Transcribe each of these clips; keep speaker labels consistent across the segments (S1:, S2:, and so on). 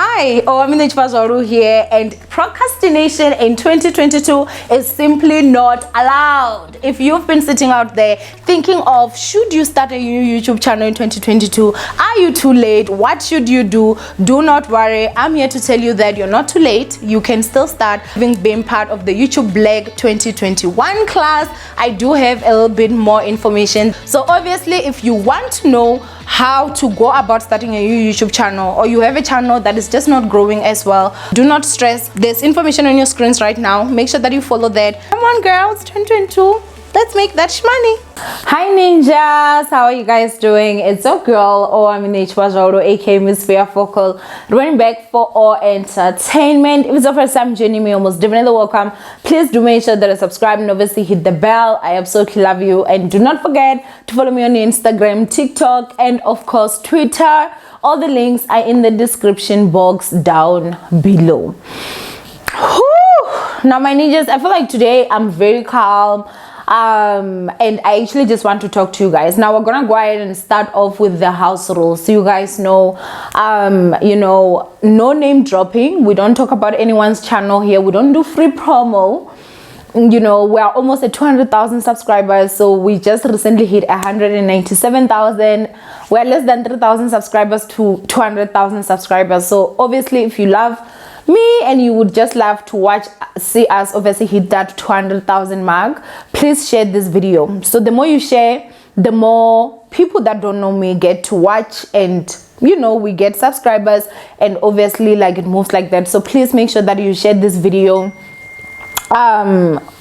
S1: Hi, Owamie here, and procrastination in 2022 is simply not allowed. If you've been sitting out there thinking of should you start a new YouTube channel in 2022, are you too late? What should you do? Do not worry. I'm here to tell you that you're not too late. You can still start. Having been part of the YouTube Black 2021 class, I do have a little bit more information. So obviously, if you want to know how to go about starting a new YouTube channel, or you have a channel that is just not growing as well, do not stress. There's information on your screens right now. Make sure that you follow that. Come on girls, 2022, let's make that money. Hi ninjas, how are you guys doing? It's your girl Owamie, aka Miss Focal, running back for all entertainment. If it's your first time joining me, most definitely welcome. Please do make sure that you subscribe and obviously hit the bell. I absolutely love you, and do not forget to follow me on Instagram, TikTok, and of course Twitter. All the links are in the description box down below. Whew. Now my ninjas, I feel like today I'm very calm, and I actually just want to talk to you guys. Now we're gonna go ahead and start off with the house rules, so you guys know, no name dropping. We don't talk about anyone's channel here. We don't do free promo. We are almost at 200,000 subscribers, so we just recently hit 197,000. We're less than 3,000 subscribers to 200,000 subscribers. So obviously, if you love me and you would just love to see us obviously hit that 200,000 mark, please share this video. So the more you share, the more people that don't know me get to watch, and we get subscribers, and obviously like it moves like that. So please make sure that you share this video.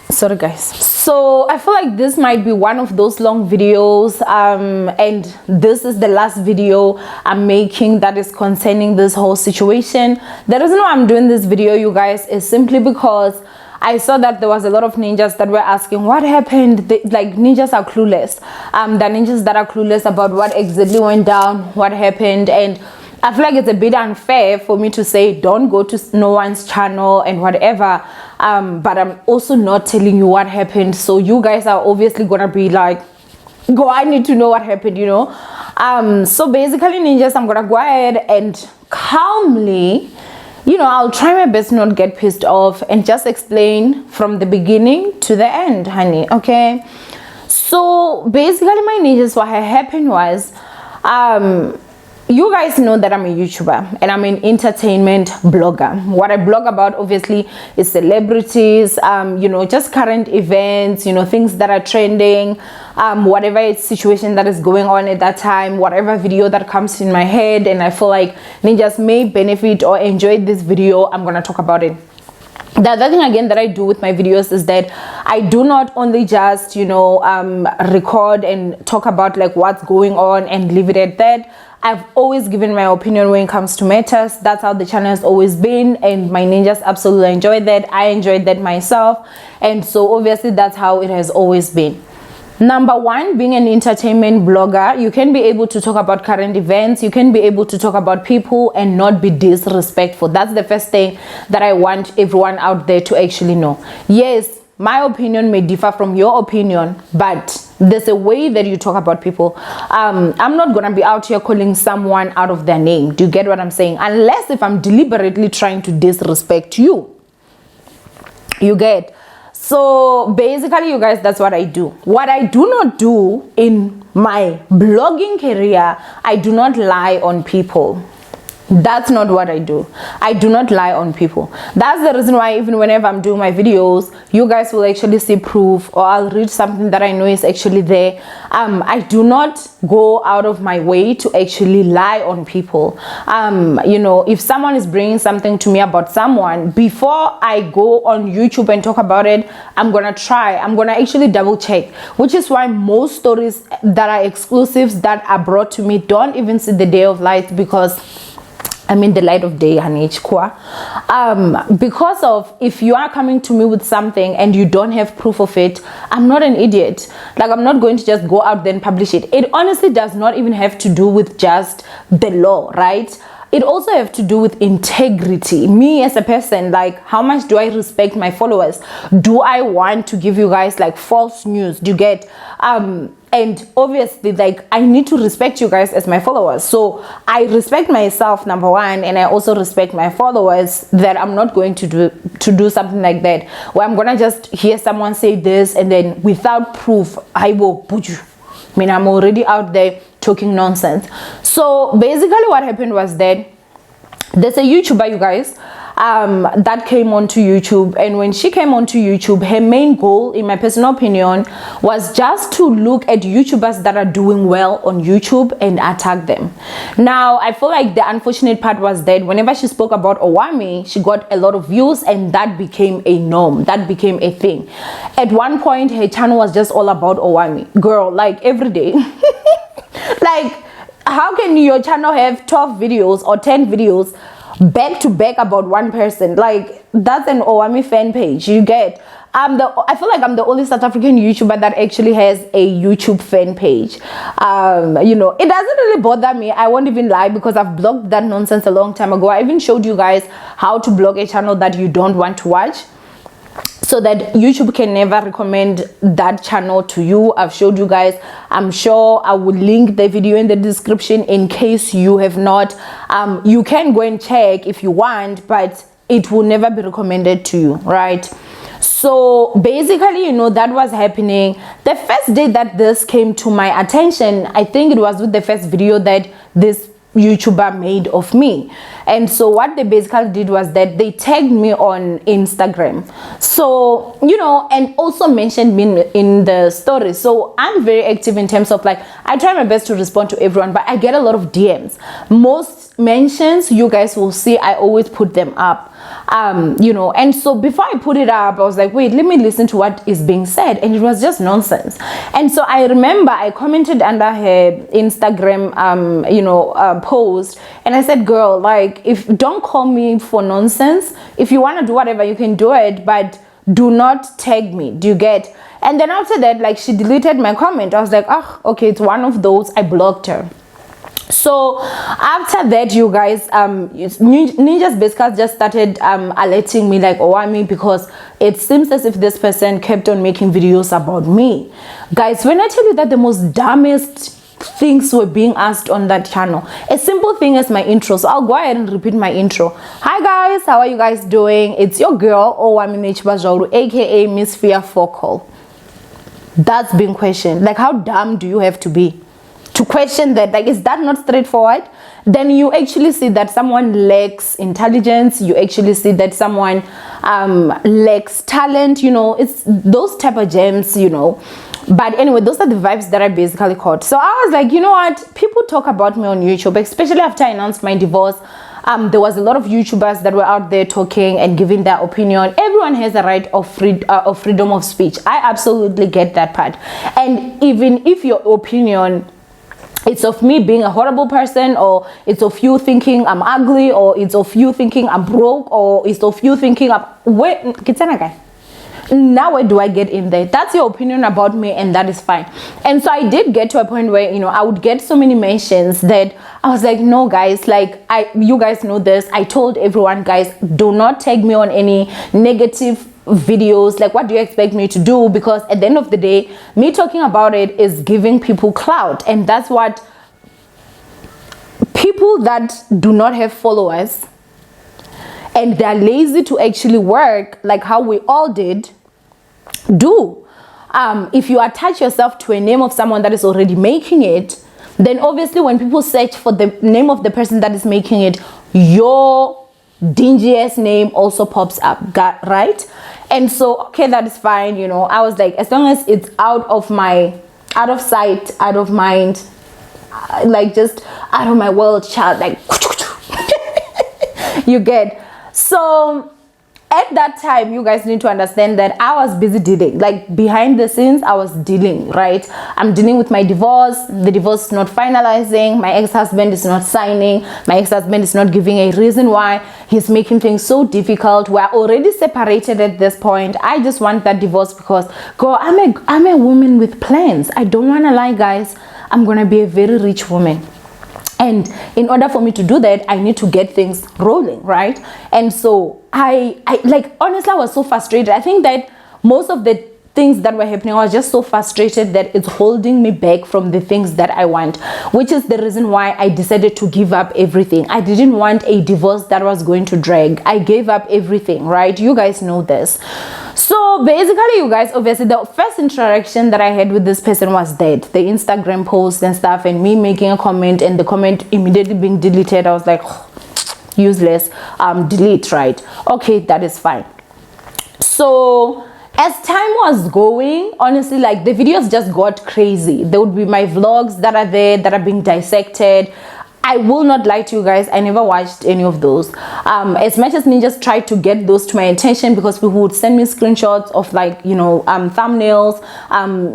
S1: Sorry guys, so I feel like this might be one of those long videos, and this is the last video I'm making that is concerning this whole situation. The reason why I'm doing this video, you guys, is simply because I saw that there was a lot of ninjas that were asking what happened. Like ninjas are clueless. The ninjas that are clueless about what exactly went down, what happened, and I feel like it's a bit unfair for me to say don't go to no one's channel and whatever, but I'm also not telling you what happened. So you guys are obviously gonna be like, I need to know what happened, So basically ninjas, I'm gonna go ahead and calmly, I'll try my best not get pissed off and just explain from the beginning to the end, honey, okay? So basically my ninjas, what had happened was, you guys know that I'm a YouTuber and I'm an entertainment blogger. What I blog about obviously is celebrities, just current events, things that are trending, whatever situation that is going on at that time, whatever video that comes in my head and I feel like ninjas may benefit or enjoy this video, I'm gonna talk about it. The other thing again that I do with my videos is that I do not only just record and talk about like what's going on and leave it at that. I've always given my opinion when it comes to matters. That's how the channel has always been, and my ninjas absolutely enjoyed that. I enjoyed that myself, and so obviously that's how it has always been. Number one, being an entertainment blogger, you can be able to talk about current events, you can be able to talk about people and not be disrespectful. That's the first thing that I want everyone out there to actually know. Yes, my opinion may differ from your opinion, but there's a way that you talk about people. I'm not gonna be out here calling someone out of their name. Do you get what I'm saying? Unless if I'm deliberately trying to disrespect you. You get? So basically, you guys, that's what I do. What I do not do in my blogging career, I do not lie on people. That's not what I do. I do not lie on people. That's the reason why even whenever I'm doing my videos, you guys will actually see proof, or I'll read something that I know is actually there. I do not go out of my way to actually lie on people. If someone is bringing something to me about someone, before I go on YouTube and talk about it, I'm gonna actually double check, which is why most stories that are exclusives that are brought to me don't even see the day of light, because the light of day, honey. Because of, if you are coming to me with something and you don't have proof of it, I'm not an idiot. Like, I'm not going to just go out there and publish it. It honestly does not even have to do with just the law, right? It also have to do with integrity. Me as a person, like, how much do I respect my followers? Do I want to give you guys like false news? Do you get? And obviously, like, I need to respect you guys as my followers. So I respect myself, number one, and I also respect my followers, that I'm not going to do something like that, where I'm gonna just hear someone say this and then without proof I will put you. I mean, I'm already out there talking nonsense. So basically what happened was that there's a YouTuber, you guys, that came onto YouTube, and when she came onto YouTube, her main goal, in my personal opinion, was just to look at YouTubers that are doing well on YouTube and attack them. Now, I feel like the unfortunate part was that whenever she spoke about Owamie, she got a lot of views, and that became a norm, that became a thing. At one point, her channel was just all about Owamie. Girl, like, every day. Like, how can your channel have 12 videos or 10 videos back to back about one person? Like, that's an Owamie fan page, you get. I feel like I'm the only South African YouTuber that actually has a YouTube fan page. You know, it doesn't really bother me, I won't even lie, because I've blocked that nonsense a long time ago. I even showed you guys how to block a channel that you don't want to watch, so that YouTube can never recommend that channel to you. I've showed you guys. I'm sure I will link the video in the description in case you have not. You can go and check if you want, but it will never be recommended to you, right? So basically, you know, that was happening. The first day that this came to my attention, I think it was with the first video that this YouTuber made of me. And so what they basically did was that they tagged me on Instagram, so, you know, and also mentioned me in the story. So I'm very active in terms of, like, I try my best to respond to everyone, but I get a lot of DMs. Most mentions, you guys will see, I always put them up. You know, and so before I put it up, I was like, wait, let me listen to what is being said, and it was just nonsense. And so I remember I commented under her Instagram you know, post, and I said, girl, like, if don't call me for nonsense. If you want to do whatever, you can do it, but do not tag me. Do you get? And then after that, like, she deleted my comment. I was like, oh, okay, it's one of those. I blocked her. So after that, you guys, ninjas basically just started alerting me, like, Owamie, because it seems as if this person kept on making videos about me. Guys, when I tell you that the most dumbest things were being asked on that channel, a simple thing as my intro, so I'll go ahead and repeat my intro. Hi guys, how are you guys doing? It's your girl Owamie, aka Miss Fear Focal. That's being questioned. Like, how dumb do you have to be to question that? Like, is that not straightforward? Then you actually see that someone lacks intelligence. You actually see that someone lacks talent. You know, it's those type of gems, you know. But anyway, those are the vibes that I basically caught. So I was like, you know what, people talk about me on YouTube, especially after I announced my divorce. There was a lot of YouTubers that were out there talking and giving their opinion. Everyone has a right of freedom of speech. I absolutely get that part. And even if your opinion, it's of me being a horrible person, or it's of you thinking I'm ugly, or it's of you thinking I'm broke, or it's of you thinking I'm... Wait, now where do I get in there? That's your opinion about me, and that is fine. And so I did get to a point where, you know, I would get so many mentions that I was like, no guys, like, you guys know this. I told everyone, guys, do not tag me on any negative videos. Like, what do you expect me to do? Because at the end of the day, me talking about it is giving people clout, and that's what people that do not have followers and they're lazy to actually work, like how we all did, do. If you attach yourself to a name of someone that is already making it, then obviously when people search for the name of the person that is making it, your dingy ass name also pops up, right? And so, okay, that is fine, you know. I was like, as long as it's out of sight, out of mind, like, just out of my world, child, like, you get. So at that time, you guys need to understand that I was busy dealing, like, behind the scenes, I was dealing, right? I'm dealing with my divorce. The divorce is not finalizing. My ex-husband is not signing. My ex-husband is not giving a reason why. He's making things so difficult. We're already separated at this point. I just want that divorce because, girl, I'm a woman with plans. I don't want to lie, guys. I'm gonna be a very rich woman. And in order for me to do that, I need to get things rolling, right? And so I like, honestly, I was so frustrated. I think that most of the things that were happening, I was just so frustrated that it's holding me back from the things that I want, which is the reason why I decided to give up everything. I didn't want a divorce that was going to drag. I gave up everything, right? You guys know this. So basically, you guys, obviously the first interaction that I had with this person was that the Instagram post and stuff, and me making a comment and the comment immediately being deleted. I was like, useless, delete, right? Okay, that is fine. So as time was going, honestly, like the videos just got crazy. There would be my vlogs that are there that are being dissected. I will not lie to you guys, I never watched any of those. As much as ninjas tried to get those to my attention, because people would send me screenshots of, like, you know, thumbnails,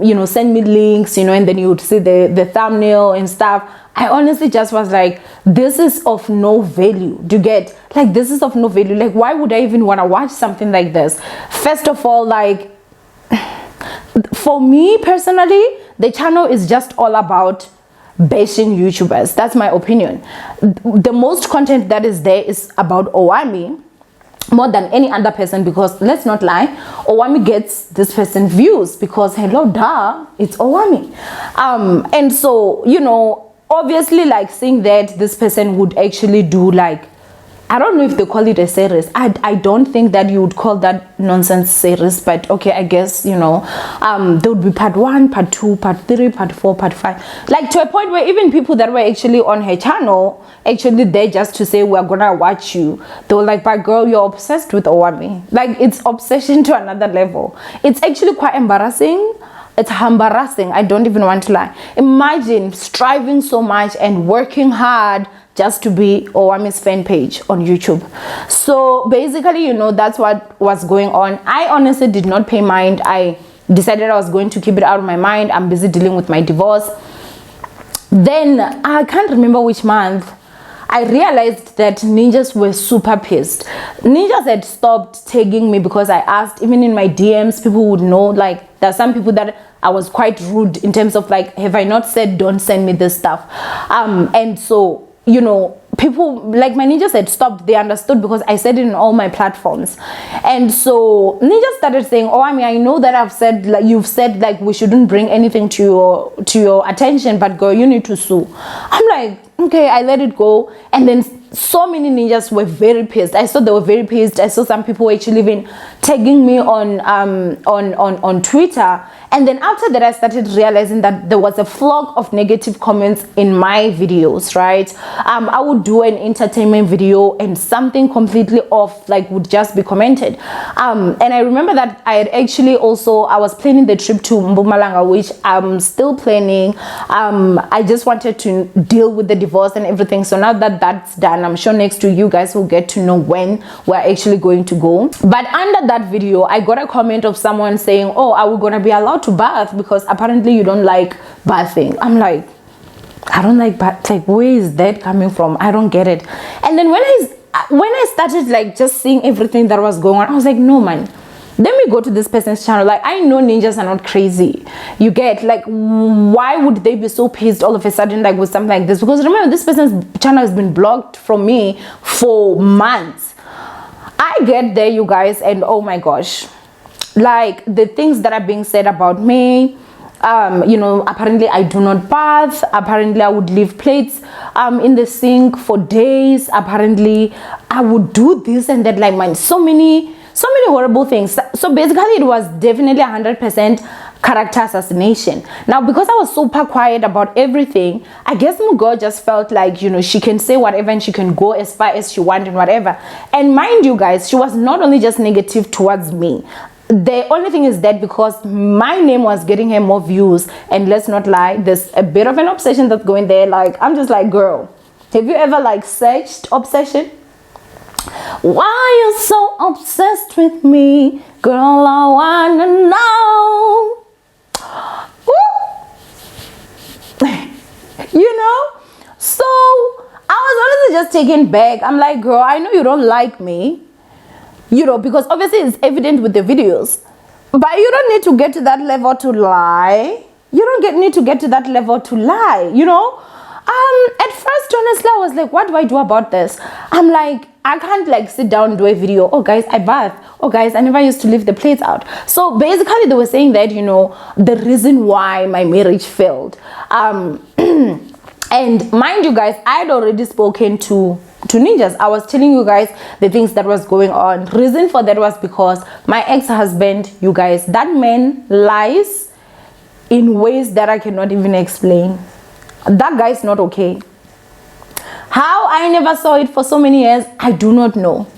S1: you know, send me links, you know, and then you would see the thumbnail and stuff. I honestly just was like, this is of no value. Do you get? Like, this is of no value. Like, why would I even want to watch something like this? First of all, like, for me personally, the channel is just all about bashing YouTubers. That's my opinion. The most content that is there is about Owamie more than any other person, because let's not lie, Owamie gets this person views because, hello, duh, it's Owamie. And so, you know, obviously, like, seeing that this person would actually do, like, I don't know if they call it a series. I don't think that you would call that nonsense series, but okay, I guess, you know, there would be part 1, part 2, part 3, part 4, part 5, like, to a point where even people that were actually on her channel, actually there just to say, we're gonna watch you, they were like, but girl, you're obsessed with Owamie. Like, it's obsession to another level. It's actually quite embarrassing. It's embarrassing. I don't even want to lie. Imagine striving so much and working hard just to be Owamie's fan page on YouTube. So basically, you know, that's what was going on. I honestly did not pay mind. I decided I was going to keep it out of my mind. I'm busy dealing with my divorce. Then I can't remember which month, I realized that ninjas were super pissed. Ninjas had stopped tagging me because I asked, even in my DMs, people would know, like, there are some people that I was quite rude in terms of, like, have I not said don't send me this stuff? And so, you know, people, like, my ninjas had stopped. They understood because I said it in all my platforms. And so ninjas started saying, oh, I mean, I know that I've said, like, you've said, like, we shouldn't bring anything to your attention, but girl, you need to sue. I'm like, okay, I let it go. And then so many ninjas were very pissed. I saw they were very pissed. I saw some people actually even tagging me on Twitter. And then after that, I started realizing that there was a flock of negative comments in my videos, right? I would do an entertainment video and something completely off, like, would just be commented. And I remember that I had actually also, I was planning the trip to Mpumalanga, which I'm still planning. I just wanted to deal with the divorce and everything. So now that that's done, I'm sure next week you guys will get to know when we're actually going to go. But under that video, I got a comment of someone saying, oh, are we gonna be allowed to bath because apparently you don't like bathing? I'm like, I don't like bath. Like, where is that coming from? I don't get it. And then when I started, like, just seeing everything that was going on, I was like, no, man, let me go to this person's channel. Like, I know ninjas are not crazy. You get, like, why would they be so pissed all of a sudden, like, with something like this? Because remember, this person's channel has been blocked from me for months. I get there, you guys, and oh my gosh, like, the things that are being said about me, you know, apparently I do not bath. Apparently I would leave plates in the sink for days. Apparently I would do this and that, like, man, so many horrible things. So basically it was definitely 100% character assassination. Now, because I was super quiet about everything, I guess Mugo just felt like, you know, she can say whatever and she can go as far as she wants and whatever. And mind you guys, she was not only just negative towards me. The only thing is that because my name was getting her more views, and let's not lie, there's a bit of an obsession that's going there. Like, I'm just like, girl, have you ever, like, searched obsession? Why are you so obsessed with me? Girl, I wanna know. You know? So I was honestly just taken back. I'm like, girl, I know you don't like me. You know, because obviously it's evident with the videos, but you don't need to get to that level to lie. You don't need to get to that level to lie, you know. At first, honestly, I was like, what do I do about this? I'm like, I can't like sit down and do a video. Oh guys, I bath. Oh guys, I never used to leave the plates out. So basically they were saying that, you know, the reason why my marriage failed. And mind you guys, I had already spoken to ninjas. I was telling you guys the things that was going on. Reason for that was because my ex-husband, you guys, that man lies in ways that I cannot even explain. That guy is not okay. How I never saw it for so many years, I do not know.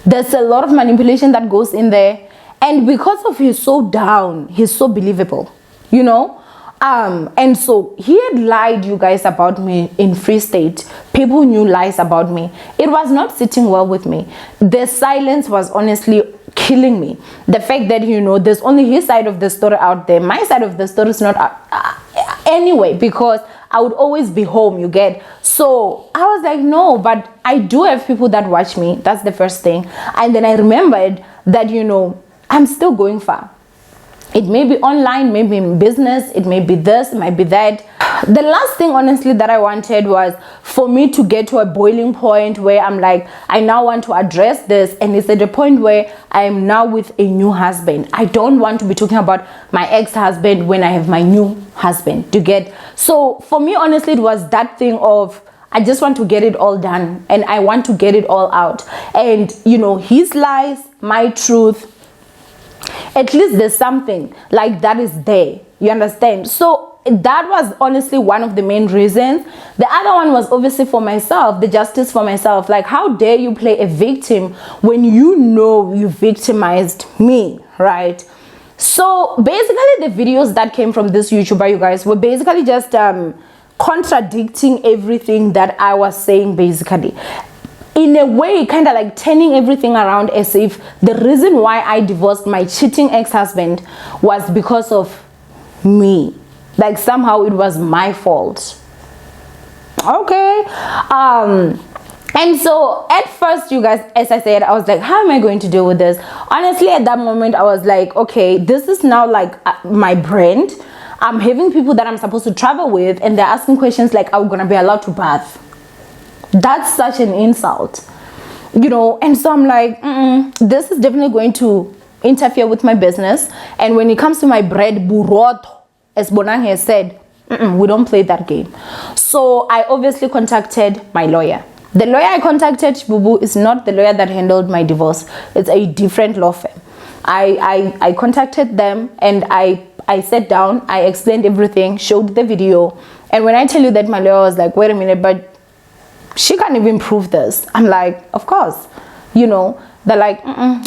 S1: There's a lot of manipulation that goes in there, and because of he's so down, he's so believable, you know. And so he had lied, you guys, about me in Free State. People knew lies about me. It was not sitting well with me. The silence was honestly killing me. The fact that, you know, there's only his side of the story out there. My side of the story is not anyway, because I would always be home, you get. So I was like, no, but I do have people that watch me. That's the first thing. And then I remembered that, you know, I'm still going far. It may be online, maybe in business, it may be this, it might be that. The last thing, honestly, that I wanted was for me to get to a boiling point where I'm like, I now want to address this, and it's at the point where I am now with a new husband. I don't want to be talking about my ex-husband when I have my new husband, to get. So for me, honestly, it was that thing of, I just want to get it all done, and I want to get it all out. And, you know, his lies, my truth, at least there's something like that is there, you understand? So that was honestly one of the main reasons. The other one was obviously for myself, the justice for myself. Like, how dare you play a victim when you know you victimized me, right? So basically the videos that came from this YouTuber, you guys, were basically just contradicting everything that I was saying, basically. In a way, kind of like turning everything around as if the reason why I divorced my cheating ex-husband was because of me. Like somehow it was my fault. Okay. And so at first, you guys, as I said, I was like, how am I going to deal with this? Honestly, at that moment, I was like, okay, this is now like my brand. I'm having people that I'm supposed to travel with, and they're asking questions like, are we gonna be allowed to bath? That's such an insult, you know. And so I'm like, this is definitely going to interfere with my business. And when it comes to my bread, burot, as Bonang has said, we don't play that game. So I obviously contacted my lawyer. The lawyer I contacted, Bubu, is not the lawyer that handled my divorce. It's a different law firm. I contacted them, and I sat down, I explained everything, showed the video. And when I tell you that, my lawyer was like, wait a minute, but she can't even prove this. I'm like, of course, you know. They're like,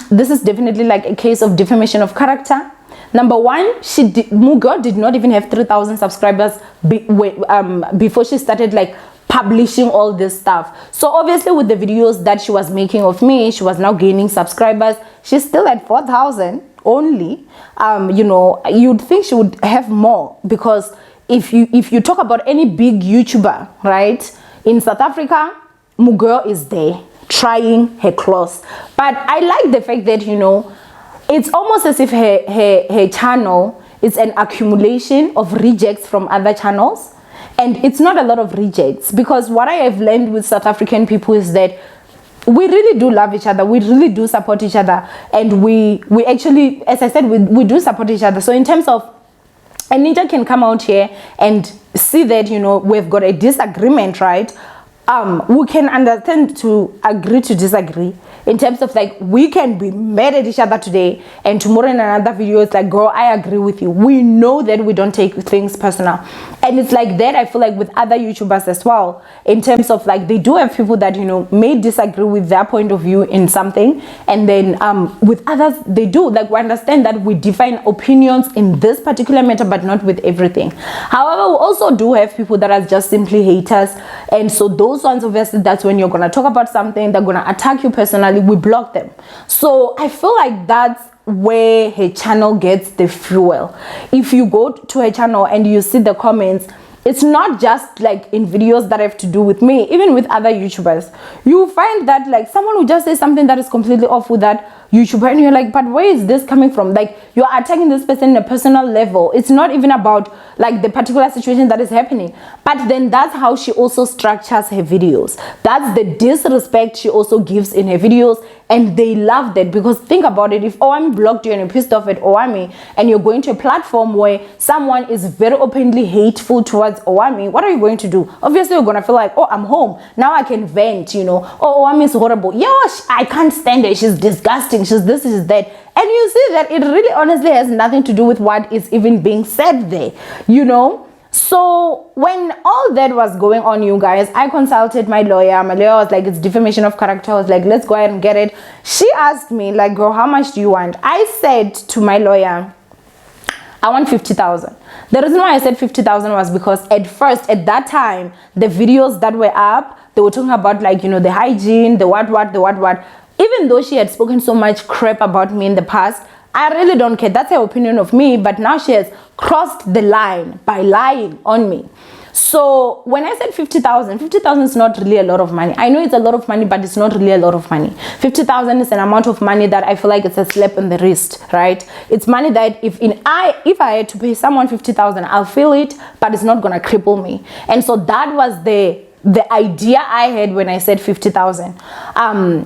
S1: this is definitely like a case of defamation of character. Number one, Mugo did not even have 3,000 subscribers before she started like publishing all this stuff. So obviously with the videos that she was making of me, she was now gaining subscribers. She's still at 4,000 only. You know, you'd think she would have more, because if you talk about any big YouTuber, right, in South Africa, Mugo is there trying her claws. But I like the fact that, you know, it's almost as if her channel is an accumulation of rejects from other channels. And it's not a lot of rejects, because what I have learned with South African people is that we really do love each other. We really do support each other. And we actually, as I said, we do support each other. So in terms of, a ninja can come out here and see that, you know, we've got a disagreement, right? We can understand to agree to disagree, in terms of like, we can be mad at each other today, and tomorrow in another video it's like, girl, I agree with you. We know that we don't take things personal. And it's like that, I feel like, with other YouTubers as well, in terms of like, they do have people that, you know, may disagree with their point of view in something, and then with others they do, like, we understand that we define opinions in this particular matter, but not with everything. However, we also do have people that are just simply haters, and so those ones, obviously, that's when you're gonna talk about something, they're gonna attack you personally, we block them. So I feel like that's where her channel gets the fuel. If you go to her channel and you see the comments, it's not just like in videos that have to do with me, even with other YouTubers. You find that like someone will just say something that is completely off with that YouTuber, and you're like, but where is this coming from? Like, you're attacking this person in a personal level. It's not even about like the particular situation that is happening. But then that's how she also structures her videos. That's the disrespect she also gives in her videos, and they love that. Because think about it, if Owamie blocked you and you're pissed off at Owamie, and you're going to a platform where someone is very openly hateful towards Owamie, what are you going to do? Obviously you're gonna feel like, oh, I'm home now, I can vent, you know. Oh, Owamie is horrible, yeah, I can't stand her, she's disgusting, she's this, she's that. And you see that it really honestly has nothing to do with what is even being said there, you know. So when all that was going on, you guys, I consulted my lawyer. My lawyer was like, it's defamation of character. I was like, let's go ahead and get it. She asked me like, girl, how much do you want? I said to my lawyer, I want 50,000. The reason why I said 50,000 was because at first, at that time, the videos that were up, they were talking about like, you know, the hygiene, the what. Even though she had spoken so much crap about me in the past, I really don't care. That's her opinion of me. But now she has crossed the line by lying on me. So when I said 50,000, 50,000 is not really a lot of money. I know it's a lot of money, but it's not really a lot of money. 50,000 is an amount of money that I feel like it's a slap on the wrist, right? It's money that if I had to pay someone 50,000, I'll feel it, but it's not gonna cripple me. And so that was the idea I had when I said 50,000.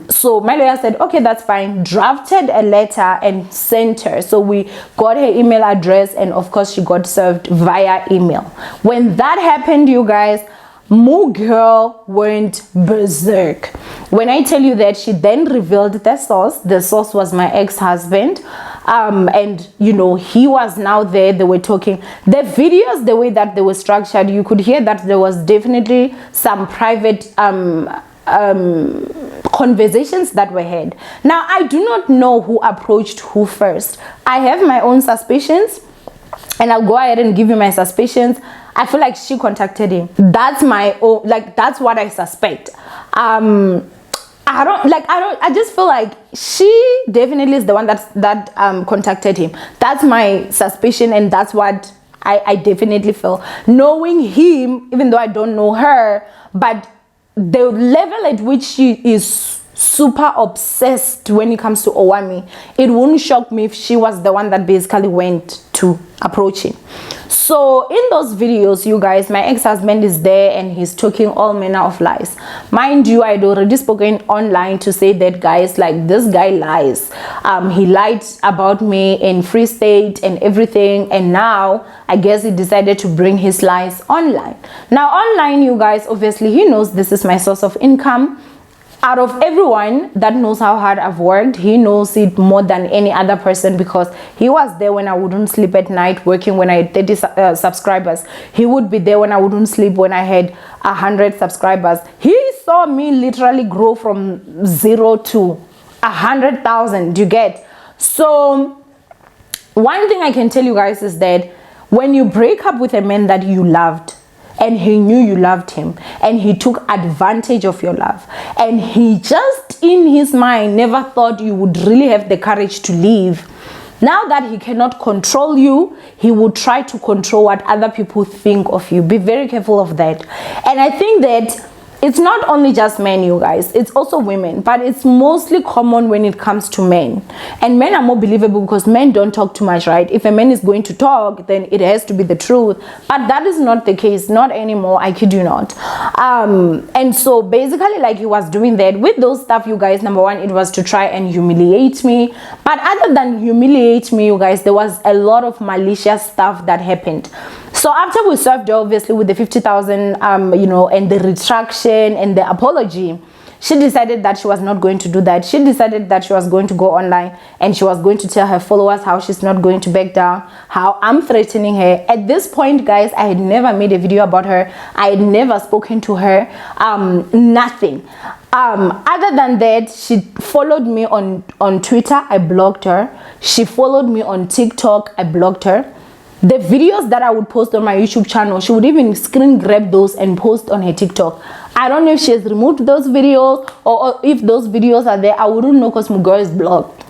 S1: So my lawyer said, okay, that's fine. Drafted a letter and sent her. So we got her email address, and of course she got served via email. When that happened, you guys, Moo girl went berserk. When I tell you that, she then revealed the source was my ex-husband. And you know, he was now there. They were talking. The videos, the way that they were structured, you could hear that there was definitely some private conversations that were had. Now, I do not know who approached who first. I have my own suspicions, and I'll go ahead and give you my suspicions. I feel like she contacted him. That's my own, like, that's what I suspect. I just feel like she definitely is the one that contacted him. That's my suspicion, and that's what I definitely feel. Knowing him, even though I don't know her, but the level at which she is super obsessed when it comes to Owamie, it wouldn't shock me if she was the one that basically went to approach him. So in those videos, you guys, my ex-husband is there and he's talking all manner of lies. Mind you, I'd already spoken online to say that, guys, like, this guy lies. He lied about me in Free State and everything, and now I guess he decided to bring his lies online. Now online, you guys, obviously he knows this is my source of income. Out of everyone that knows how hard I've worked, he knows it more than any other person, because he was there when I wouldn't sleep at night working when I had 30 subscribers. He would be there when I wouldn't sleep when I had 100 subscribers. He saw me literally grow from 0 to 100,000, you get? So one thing I can tell you guys is that when you break up with a man that you loved, and he knew you loved him, and he took advantage of your love, and he just in his mind never thought you would really have the courage to leave. Now that he cannot control you, he will try to control what other people think of you. Be very careful of that. And I think that it's not only just men, you guys, it's also women, but it's mostly common when it comes to men. And men are more believable because men don't talk too much, right? If a man is going to talk, then it has to be the truth. But that is not the case, not anymore, I kid you not. And so basically, like, he was doing that with those stuff, you guys. Number one, it was to try and humiliate me. But other than humiliate me, you guys, there was a lot of malicious stuff that happened. So after we served her, obviously, with the 50,000, you know, and the retraction and the apology, she decided that she was not going to do that. She decided that she was going to go online and she was going to tell her followers how she's not going to back down, how I'm threatening her. At this point, guys, I had never made a video about her. I had never spoken to her, nothing. Other than that, she followed me on Twitter. I blocked her. She followed me on TikTok. I blocked her. The videos that I would post on my YouTube channel, she would even screen grab those and post on her TikTok. I don't know if she has removed those videos or if those videos are there. I wouldn't know because my girl is blocked.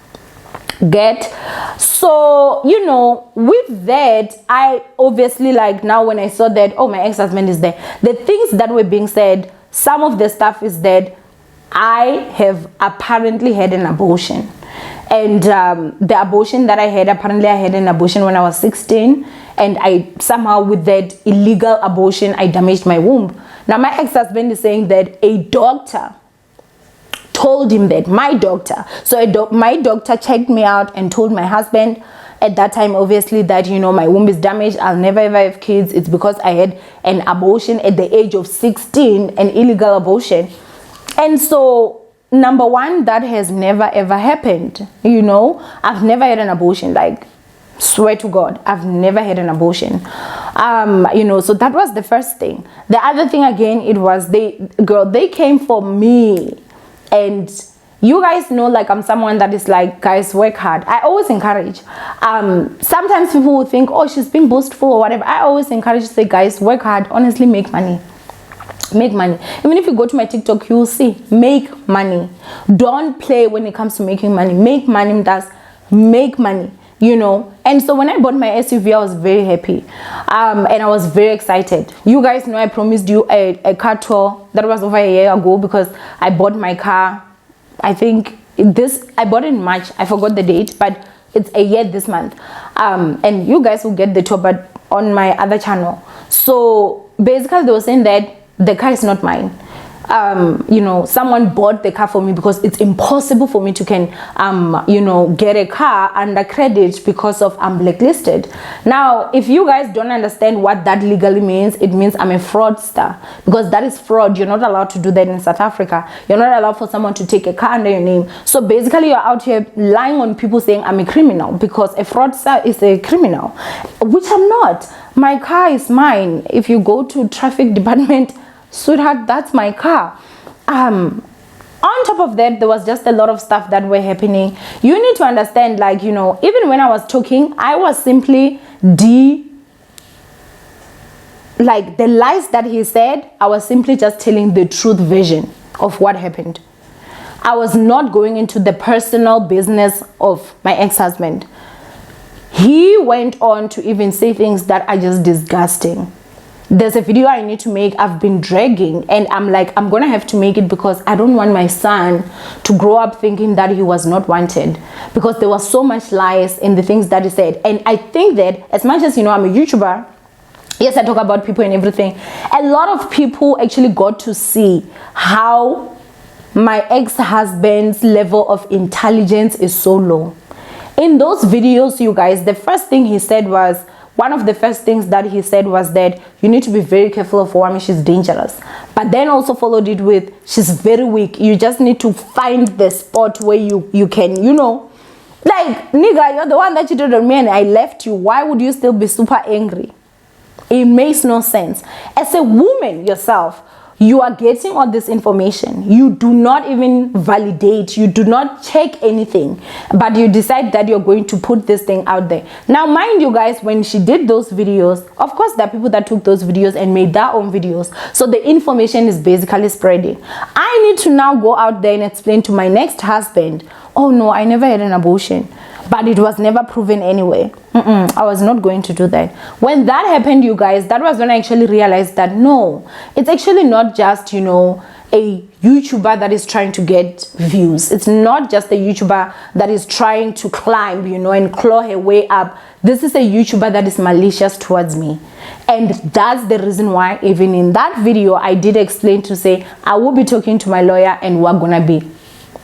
S1: Get? So So, you know, with that, I obviously, like, now when I saw that, oh, my ex-husband is there, the things that were being said, some of the stuff is that I have apparently had an abortion. And the abortion that I had, apparently I had an abortion when I was 16, and I somehow, with that illegal abortion, I damaged my womb. Now my ex-husband is saying that a doctor told him that, my doctor. So my doctor checked me out and told my husband at that time, obviously, that, you know, my womb is damaged, I'll never ever have kids. It's because I had an abortion at the age of 16, an illegal abortion. And so, number one, that has never ever happened. You know, I've never had an abortion, like, swear to God, I've never had an abortion. You know, so that was the first thing. The other thing, again, it was they came for me. And you guys know, like, I'm someone that is like, guys, work hard. I always encourage. Sometimes people will think, oh, she's being boastful or whatever. I always encourage to say, guys, work hard, honestly, make money. Make money. Even if you go to my TikTok, you will see, make money. Don't play when it comes to making money. Make money, does make money, you know. And so when I bought my SUV, I was very happy, and I was very excited. You guys know I promised you a car tour. That was over a year ago, because I bought my car, I think I bought it in March, I forgot the date, but it's a year this month. And you guys will get the tour, but on my other channel. So basically they were saying that the car is not mine. You know, someone bought the car for me, because it's impossible for me to you know, get a car under credit because of I'm blacklisted. Now, if you guys don't understand what that legally means, it means I'm a fraudster, because that is fraud. You're not allowed to do that in South Africa. You're not allowed for someone to take a car under your name. So basically you're out here lying on people, saying I'm a criminal, because a fraudster is a criminal, which I'm not. My car is mine. If you go to traffic department, sweetheart, that's my car. On top of that, there was just a lot of stuff that were happening. You need to understand, like, you know, even when I was talking, I was simply like, the lies that he said, I was simply just telling the truth version of what happened. I was not going into the personal business of my ex-husband. He went on to even say things that are just disgusting. There's a video I need to make. I've been dragging, and I'm like, I'm gonna have to make it, because I don't want my son to grow up thinking that he was not wanted, because there was so much lies in the things that he said. And I think that, as much as, you know, I'm a YouTuber, yes, I talk about people and everything, a lot of people actually got to see how my ex-husband's level of intelligence is so low. In those videos, you guys, the first thing he said was, one of the first things that he said was that you need to be very careful of Owamie, she's dangerous. But then also followed it with, she's very weak. You just need to find the spot where you can, you know, like, nigga, you're the one that cheated on me and I left you. Why would you still be super angry? It makes no sense. As a woman yourself, you are getting all this information. You do not even validate. You do not check anything. But you decide that you're going to put this thing out there. Now, mind you guys, when she did those videos, of course, there are people that took those videos and made their own videos. So the information is basically spreading. I need to now go out there and explain to my next husband, oh no, I never had an abortion, but it was never proven anyway. I was not going to do that. When that happened, you guys, that was when I actually realized that no, it's actually not just, you know, a YouTuber that is trying to get views. It's not just a YouTuber that is trying to climb, you know, and claw her way up. This is a YouTuber that is malicious towards me. And that's the reason why, even in that video, I did explain to say, I will be talking to my lawyer and we're gonna be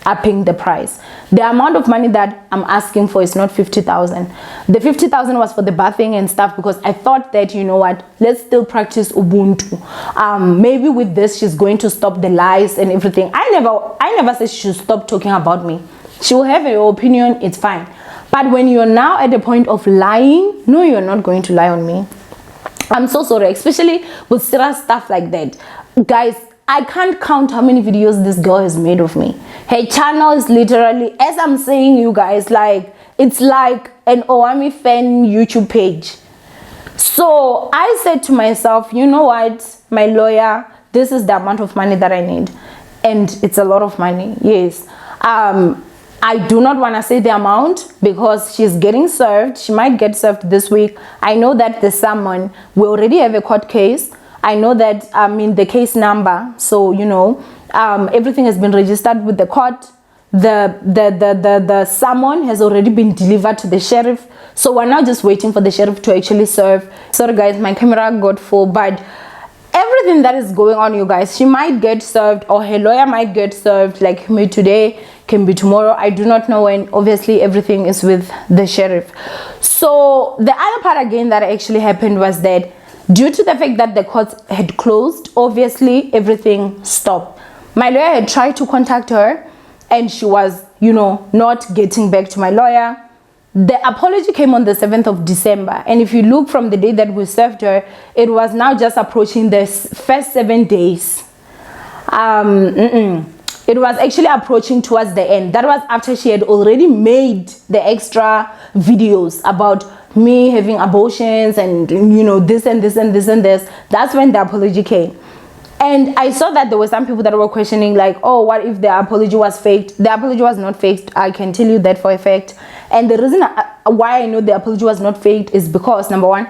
S1: upping the price. The amount of money that I'm asking for is not 50,000. The 50,000 was for the bathing and stuff, because I thought that, you know what, let's still practice Ubuntu. Maybe with this she's going to stop the lies and everything. I never said she should stop talking about me. She will have her opinion, it's fine. But when you're now at the point of lying, no, you're not going to lie on me. I'm so sorry, especially with serious stuff like that. Guys, I can't count how many videos this girl has made of me. Her channel is literally, as I'm saying, you guys, like, it's like an Owamie fan YouTube page. So I said to myself, you know what, my lawyer, this is the amount of money that I need. And it's a lot of money, yes. I do not want to say the amount because she's getting served. She might get served this week. I know that the summon, we already have a court case. I know that the case number. So, you know, everything has been registered with the court. The summon has already been delivered to the sheriff. So we're now just waiting for the sheriff to actually serve. Sorry guys, my camera got full, but everything that is going on, you guys, she might get served or her lawyer might get served, like me today, can be tomorrow. I do not know when. Obviously everything is with the sheriff. So the other part again that actually happened was that due to the fact that the courts had closed, obviously everything stopped. My lawyer had tried to contact her and she was, you know, not getting back to my lawyer. The apology came on the 7th of December. And if you look from the day that we served her, it was now just approaching the first 7 days. It was actually approaching towards the end. That was after she had already made the extra videos about me having abortions and, you know, this and this and this and this. That's when the apology came. And I saw that there were some people that were questioning, like, oh, what if the apology was faked? The apology was not faked. I can tell you that for a fact. And the reason why I know the apology was not faked is because, number one,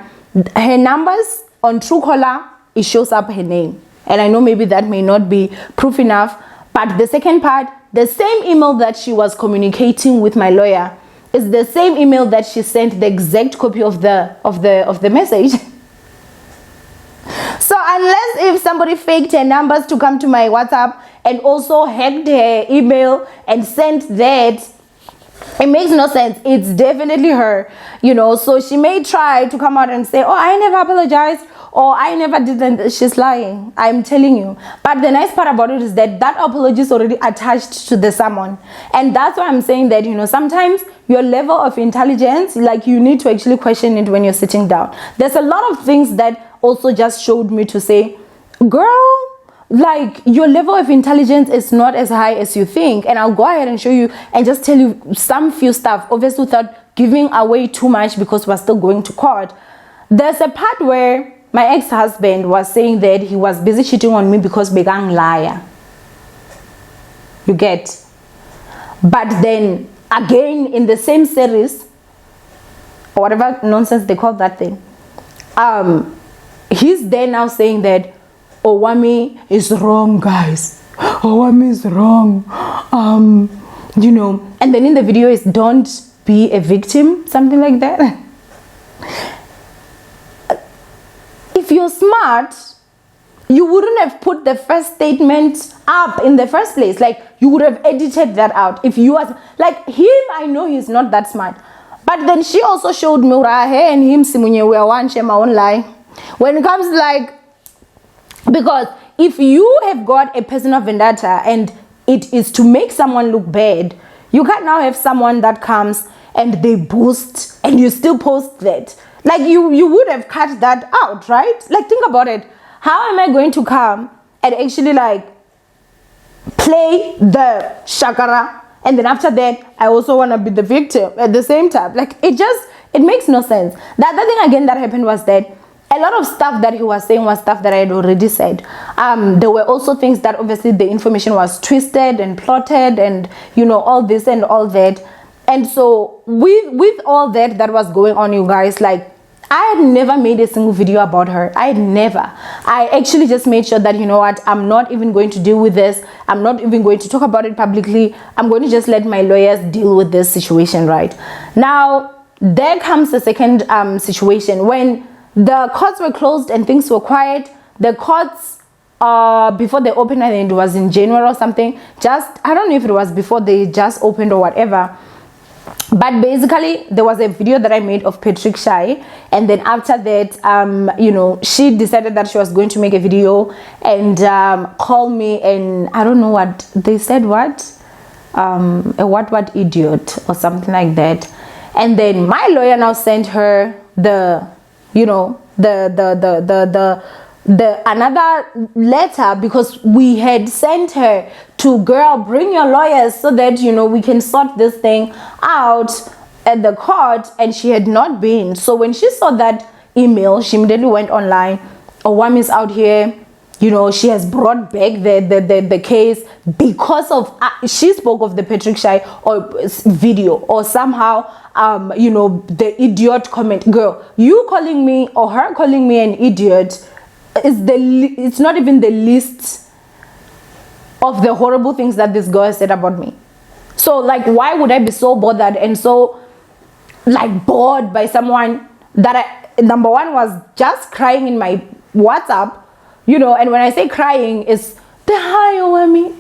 S1: her numbers on Truecaller, it shows up her name. And I know maybe that may not be proof enough. But the second part, the same email that she was communicating with my lawyer is the same email that she sent the exact copy of the message. So unless if somebody faked her numbers to come to my WhatsApp and also hacked her email and sent that, it makes no sense. It's definitely her, you know. So she may try to come out and say, oh, I never apologized, or I never did that. She's lying, I'm telling you. But the nice part about it is that that apology is already attached to the summon. And that's why I'm saying that, you know, sometimes your level of intelligence, like, you need to actually question it when you're sitting down. There's a lot of things that also just showed me to say, girl, like, your level of intelligence is not as high as you think. And I'll go ahead and show you and just tell you some few stuff, obviously without giving away too much because we're still going to court. There's a part where my ex-husband was saying that he was busy cheating on me because begang liar. You get? But then again, in the same series, or whatever nonsense they call that thing, he's there now saying that Owamie is wrong, guys. Owamie is wrong. You know, and then in the video is don't be a victim, something like that. If you're smart, you wouldn't have put the first statement up in the first place. Like, you would have edited that out. If you was like him, I know he's not that smart. But then she also showed me Rahe and him simunye we one share my own lie. When it comes like, because if you have got a personal vendetta and it is to make someone look bad, you can't now have someone that comes and they boost and you still post that. Like, you would have cut that out, right? Like, think about it. How am I going to come and actually like play the shakara, and then after that I also want to be the victim at the same time? Like, it makes no sense. The other thing again that happened was that a lot of stuff that he was saying was stuff that I had already said. There were also things that obviously the information was twisted and plotted and, you know, all this and all that. And so with all that was going on, you guys, like, I had never made a single video about her. I had never. I actually just made sure that, you know what, I'm not even going to deal with this. I'm not even going to talk about it publicly. I'm going to just let my lawyers deal with this situation, right? Now, there comes the second situation. When the courts were closed and things were quiet, the courts, before they opened, I think it was in January or something, I don't know if it was before they just opened or whatever. But basically, there was a video that I made of Patrick Shy, and then after that, you know, she decided that she was going to make a video and call me, and I don't know what they said, what a what idiot or something like that. And then my lawyer now sent her the, you know, another letter, because we had sent her to, girl, bring your lawyers so that, you know, we can sort this thing out at the court, and she had not been. So when she saw that email, she immediately went online. Owamie's out here you know, she has brought back the case because of she spoke of the Patrick Shy or video, or somehow you know, the idiot comment. Girl, you calling me or her calling me an idiot is it's not even the least of the horrible things that this girl said about me. So like, why would I be so bothered and so like bored by someone that number one was just crying in my WhatsApp, you know? And when I say crying, it's the hi Owamie,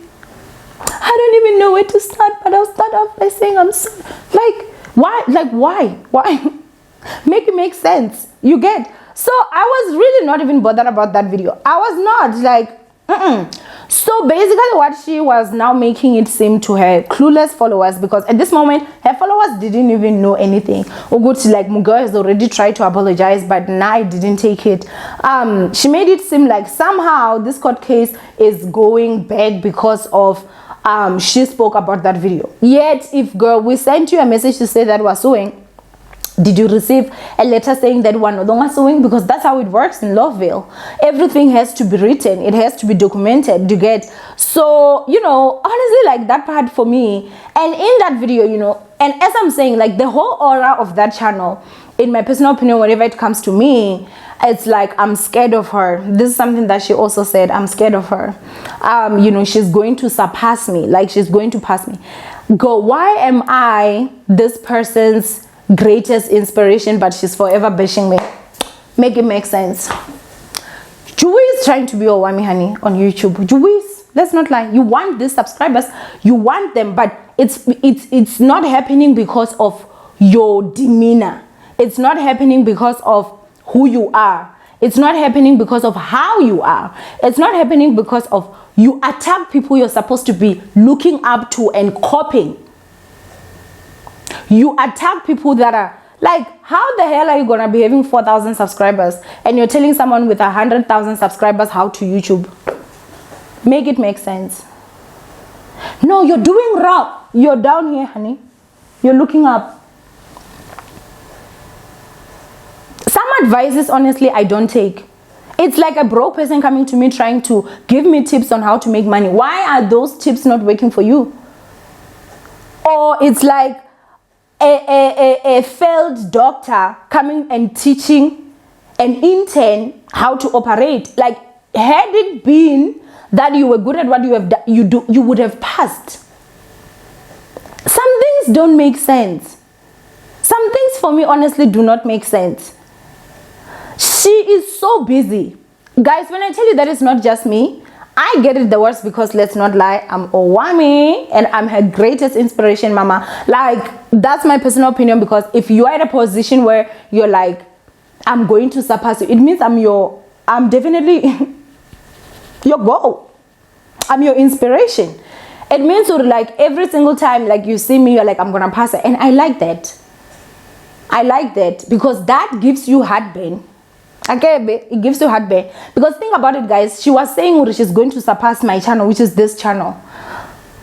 S1: I don't even know where to start, but I'll start off by saying I'm so, like, why make it make sense, you get? So I was really not even bothered about that video. I was not like So basically what she was now making it seem to her clueless followers, because at this moment her followers didn't even know anything. Uguti, like, Mugo has already tried to apologize, but I didn't take it. She made it seem like somehow this court case is going back because of she spoke about that video. Yet if, girl, we sent you a message to say that we're suing, did you receive a letter saying that we're no longer suing? Because that's how it works in Loveville. Everything has to be written, it has to be documented, you get? So, you know, honestly, like, that part for me, and in that video, you know, and as I'm saying, like, the whole aura of that channel, in my personal opinion, whenever it comes to me, it's like, I'm scared of her. This is something that she also said, I'm scared of her. You know, she's going to surpass me, like, she's going to pass me. Go, why am I this person's greatest inspiration, but she's forever bashing me? Make it make sense. Juice is trying to be Owamie, honey, on YouTube. Juice, let's not lie, you want these subscribers, you want them, but it's not happening because of your demeanor. It's not happening because of who you are. It's not happening because of how you are. It's not happening because of you attack people you're supposed to be looking up to and copying. You attack people that are like, how the hell are you gonna be having 4,000 subscribers and you're telling someone with 100,000 subscribers how to YouTube? Make it make sense. No, you're doing wrong. You're down here, honey. You're looking up. Some advices, honestly, I don't take. It's like a broke person coming to me trying to give me tips on how to make money. Why are those tips not working for you? Or it's like a failed doctor coming and teaching an intern how to operate. Like, had it been that you were good at what you have done, you would have passed. Some things don't make sense. Some things for me, honestly, do not make sense. She is so busy. Guys, when I tell you that it's not just me, I get it the worst, because let's not lie, I'm Owamie and I'm her greatest inspiration, mama. Like, that's my personal opinion, because if you are in a position where you're like, I'm going to surpass you, it means I'm definitely your goal. I'm your inspiration. It means sort of like every single time like you see me, you're like, I'm gonna pass her. And I like that. I like that, because that gives you heartburn. Okay, it gives you heartburn. Because think about it, guys. She was saying she's going to surpass my channel, which is this channel.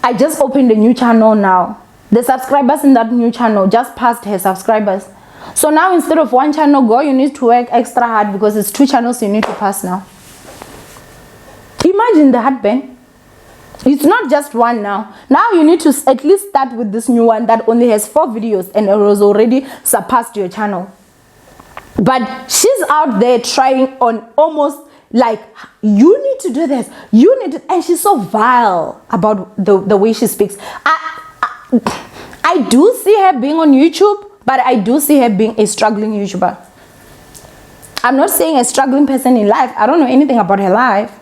S1: I just opened a new channel now. The subscribers in that new channel just passed her subscribers. So now instead of one channel, girl, you need to work extra hard, because it's 2 channels you need to pass now. Imagine the heartburn. It's not just one now. Now you need to at least start with this new one that only has 4 videos and it was already surpassed your channel. But she's out there trying on almost like, you need to do this, you need to, and she's so vile about the way she speaks. I do see her being on YouTube, but I do see her being a struggling YouTuber. I'm not saying a struggling person in life. I don't know anything about her life.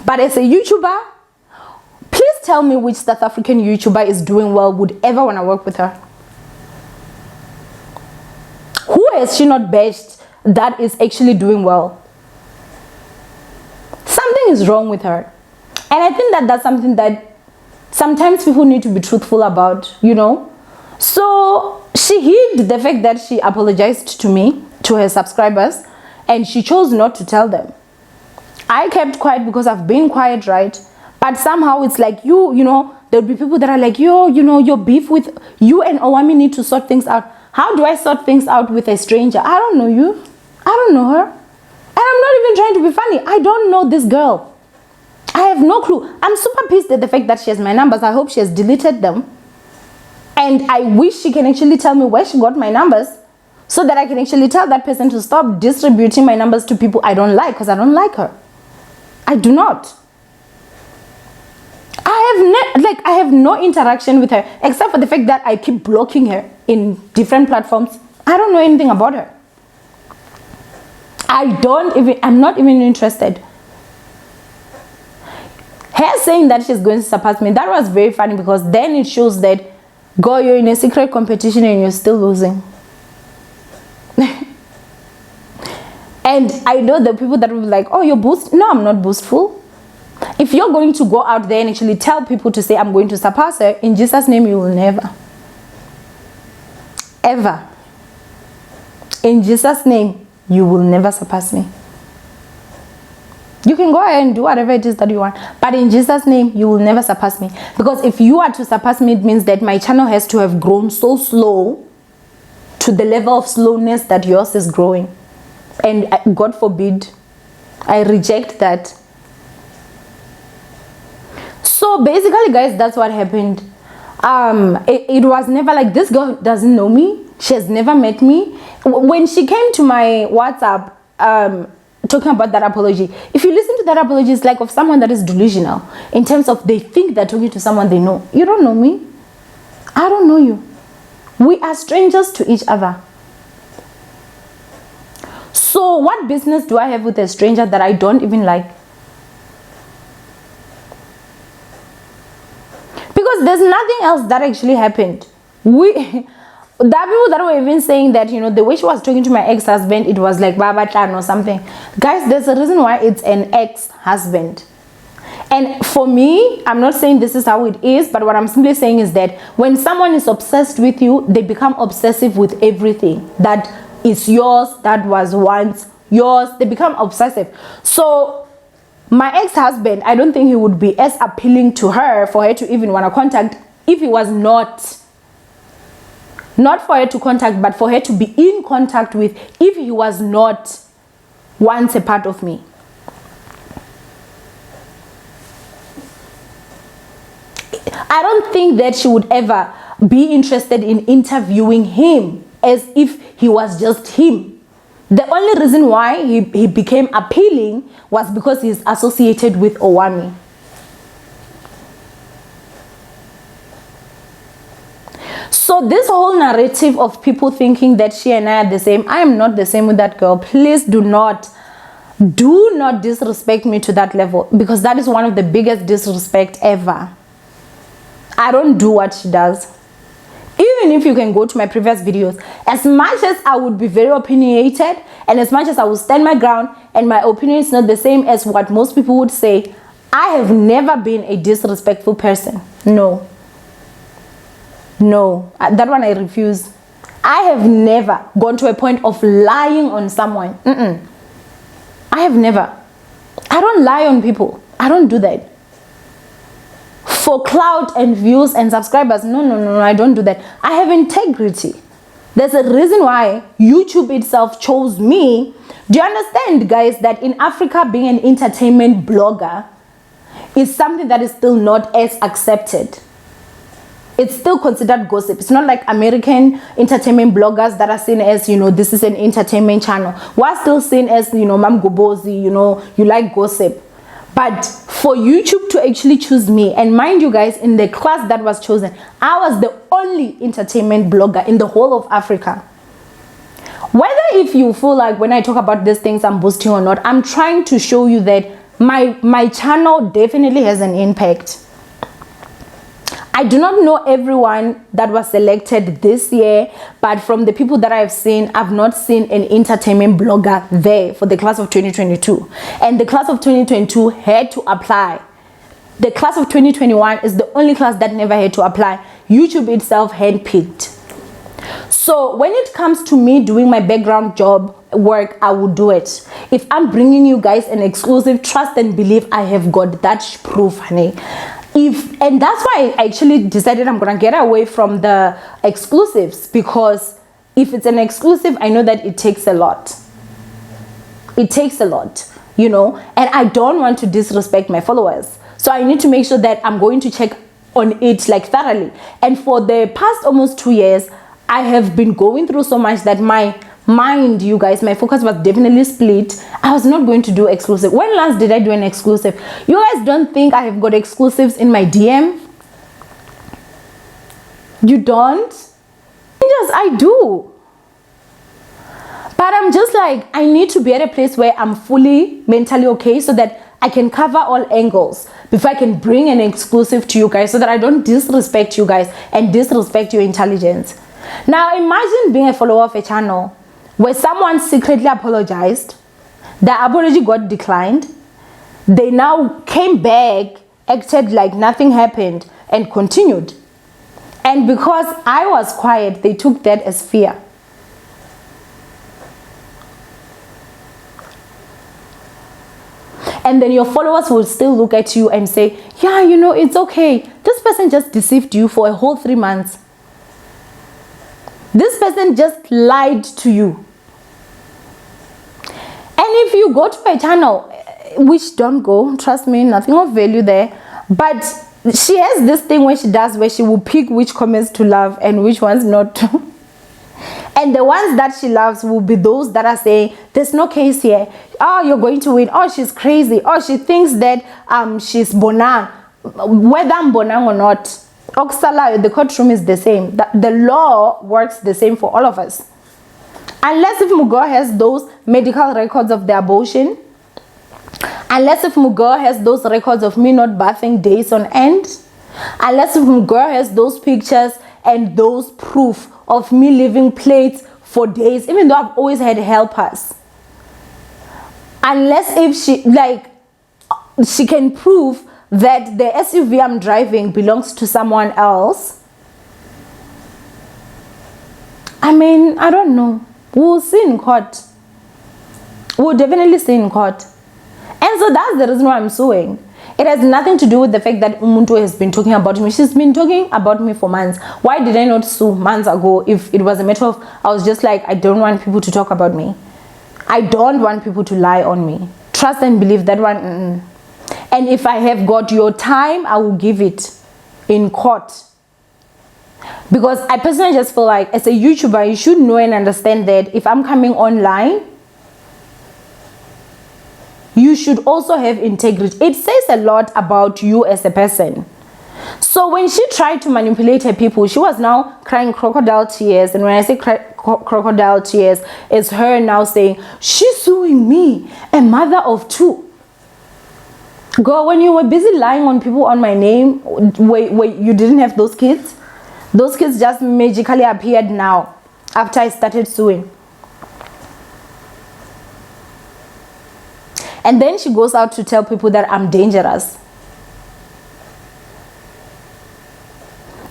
S1: But as a YouTuber, please tell me which South African YouTuber is doing well, would ever want to work with her. Who has she not bashed that is actually doing well? Something is wrong with her. And I think that that's something that sometimes people need to be truthful about, you know. So she hid the fact that she apologized to me, to her subscribers, and she chose not to tell them. I kept quiet because I've been quiet, right? But somehow it's like you know, there'll be people that are like, yo, you know, your beef with you and Owamie need to sort things out. How do I sort things out with a stranger? I don't know you. I don't know her. And I'm not even trying to be funny. I don't know this girl. I have no clue. I'm super pissed at the fact that she has my numbers. I hope she has deleted them. And I wish she can actually tell me where she got my numbers so that I can actually tell that person to stop distributing my numbers to people I don't like, because I don't like her. I do not. I have no interaction with her except for the fact that I keep blocking her in different platforms. I don't know anything about her. I'm not even interested. Her saying that she's going to surpass me, that was very funny, because then it shows that, girl, you're in a secret competition and you're still losing. And I know the people that will be like, oh, you're boast. No, I'm not boastful. If you're going to go out there and actually tell people to say I'm going to surpass her, in Jesus' name, you will never. Ever. In Jesus' name, you will never surpass me. You can go ahead and do whatever it is that you want, but in Jesus' name, you will never surpass me. Because if you are to surpass me, it means that my channel has to have grown so slow to the level of slowness that yours is growing. And God forbid, I reject that. So basically, guys, that's what happened. It was never like, this girl doesn't know me. She has never met me. When she came to my WhatsApp, talking about that apology, if you listen to that apology, it's like of someone that is delusional in terms of they think they're talking to someone they know. You don't know me. I don't know you. We are strangers to each other. So what business do I have with a stranger that I don't even like? Because there's nothing else that actually happened. There are people that were even saying that, you know, the way she was talking to my ex-husband, it was like Baba Clan or something. Guys, there's a reason why it's an ex-husband. And for me, I'm not saying this is how it is, but what I'm simply saying is that when someone is obsessed with you, they become obsessive with everything that is yours, that was once yours. They become obsessive. So my ex-husband, I don't think he would be as appealing to her for her to even want to contact if he was not for her to contact, but for her to be in contact with, if he was not once a part of me. I don't think that she would ever be interested in interviewing him as if he was just him. The only reason why he became appealing was because he's associated with Owamie. So this whole narrative of people thinking that she and I are the same, I am not the same with that girl. Please do not disrespect me to that level, because that is one of the biggest disrespect ever. I don't do what she does. Even if you can go to my previous videos, as much as I would be very opinionated and as much as I would stand my ground and my opinion is not the same as what most people would say, I have never been a disrespectful person. No, that one I refuse. I have never gone to a point of lying on someone. I have never. I don't lie on people. I don't do that. For clout and views and subscribers, no, I don't do that. I have integrity. There's a reason why YouTube itself chose me. Do you understand, guys, that in Africa, being an entertainment blogger is something that is still not as accepted? It's still considered gossip. It's not like American entertainment bloggers that are seen as, you know, this is an entertainment channel. We're still seen as, you know, Mam Gobozi, you know, you like gossip. But for YouTube to actually choose me, and mind you guys, in the class that was chosen, I was the only entertainment blogger in the whole of Africa. Whether if you feel like when I talk about these things I'm boasting or not, I'm trying to show you that my channel definitely has an impact. I do not know everyone that was selected this year, but from the people that I've seen, I've not seen an entertainment blogger there for the class of 2022. And the class of 2022 had to apply. The class of 2021 is the only class that never had to apply. YouTube itself handpicked. So when it comes to me doing my background job work, I will do it. If I'm bringing you guys an exclusive, trust and believe I have got that proof, honey. And that's why I actually decided I'm gonna get away from the exclusives, because if it's an exclusive, I know that it takes a lot. It takes a lot. you know, and I don't want to disrespect my followers. So I need to make sure that I'm going to check on it like thoroughly. And for the past almost 2 years, I have been going through so much that my mind, you guys, my focus was definitely split. I was not going to do exclusive. When last did I do an exclusive? You guys don't think I have got exclusives in my DM? You don't? Yes, I do. But I'm just like, I need to be at a place where I'm fully mentally okay so that I can cover all angles before I can bring an exclusive to you guys, so that I don't disrespect you guys and disrespect your intelligence. Now imagine being a follower of a channel where someone secretly apologized, the apology got declined, they now came back, acted like nothing happened, and continued. And because I was quiet, they took that as fear. And then your followers will still look at you and say, yeah, you know, it's okay. This person just deceived you for a whole 3 months. This person just lied to you. And if you go to my channel, which don't go, trust me, nothing of value there, but she has this thing where she will pick which comments to love and which ones not to. And the ones that she loves will be those that are saying, there's no case here. Oh, you're going to win. Oh, she's crazy. Oh, she thinks that she's bonang. Whether I'm bonang or not, Oksala, the courtroom is the same. The law works the same for all of us. Unless if Mugo has those medical records of the abortion, unless if Mugo has those records of me not bathing days on end, unless if Mugo has those pictures and those proof of me leaving plates for days, even though I've always had helpers. Unless if she can prove that the SUV I'm driving belongs to someone else. I mean, I don't know. We'll see in court. We'll definitely see in court. And so that's the reason why I'm suing. It has nothing to do with the fact that Umuntu has been talking about me. She's been talking about me for months. Why did I not sue months ago if it was a matter of, I was just like, I don't want people to talk about me. I don't want people to lie on me. Trust and believe that one. And if I have got your time, I will give it in court. Because I personally just feel like as a YouTuber, you should know and understand that if I'm coming online, you should also have integrity. It says a lot about you as a person. So when she tried to manipulate her people, she was now crying crocodile tears. And when I say crocodile tears, it's her now saying, she's suing me, a mother of 2. Girl, when you were busy lying on people on my name, wait, you didn't have those kids? Those kids just magically appeared now after I started suing. And then she goes out to tell people that I'm dangerous.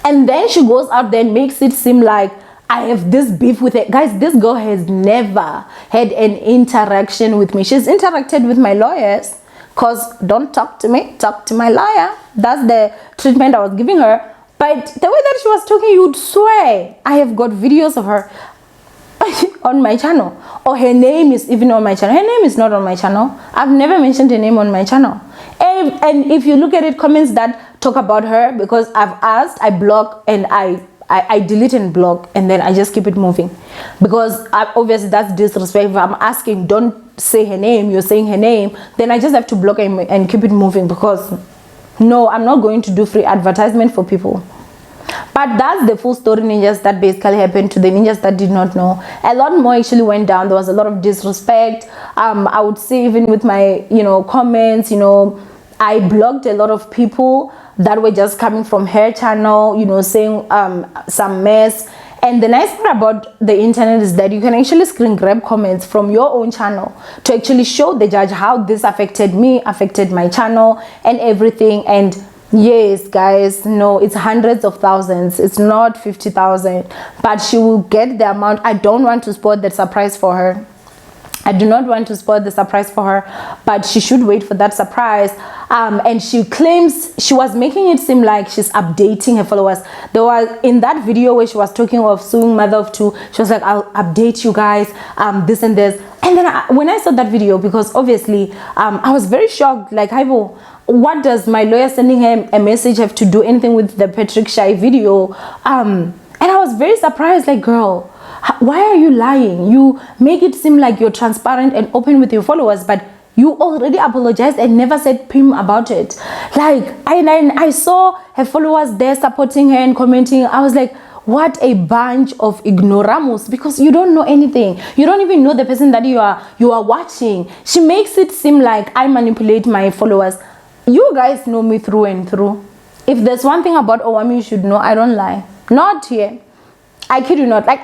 S1: And then she goes out there and makes it seem like I have this beef with it. Guys, this girl has never had an interaction with me. She's interacted with my lawyers. Because don't talk to me, talk to my lawyer. That's the treatment I was giving her. But the way that she was talking, you'd swear. I have got videos of her on my channel, or her name is even on my channel. Her name is not on my channel. I've never mentioned her name on my channel. And if you look at it, comments that talk about her, because I've asked, I block and I delete and block, and then I just keep it moving, because obviously that's disrespect. If I'm asking, don't say her name, you're saying her name, then I just have to block and keep it moving, because no, I'm not going to do free advertisement for people. But that's the full story, ninjas, that basically happened to the ninjas that did not know. A lot more actually went down. There was a lot of disrespect. I would say even with my, comments, I blocked a lot of people that were just coming from her channel, saying some mess. And the nice part about the internet is that you can actually screen grab comments from your own channel to actually show the judge how this affected me, affected my channel and everything. And yes, guys, no, it's hundreds of thousands. It's not 50,000, but she will get the amount. I don't want to spoil that surprise for her. I do not want to spoil the surprise for her, but she should wait for that surprise. And she claims she was making it seem like she's updating her followers. There was in that video where she was talking of suing mother of two, she was like, I'll update you guys, this and this. And then when I saw that video, because obviously I was very shocked, like, Haibo, what does my lawyer sending him a message have to do anything with the Patrick Shy video? And I was very surprised, like, girl, why are you lying? You make it seem like you're transparent and open with your followers, but you already apologized and never said pim about it. Like, I saw her followers there supporting her and commenting. I was like, what a bunch of ignoramus, because you don't know anything. You don't even know the person that you are watching. She makes it seem like I manipulate my followers. You guys know me through and through. If there's one thing about Owamie you should know, I don't lie. Not here. I kid you not. Like,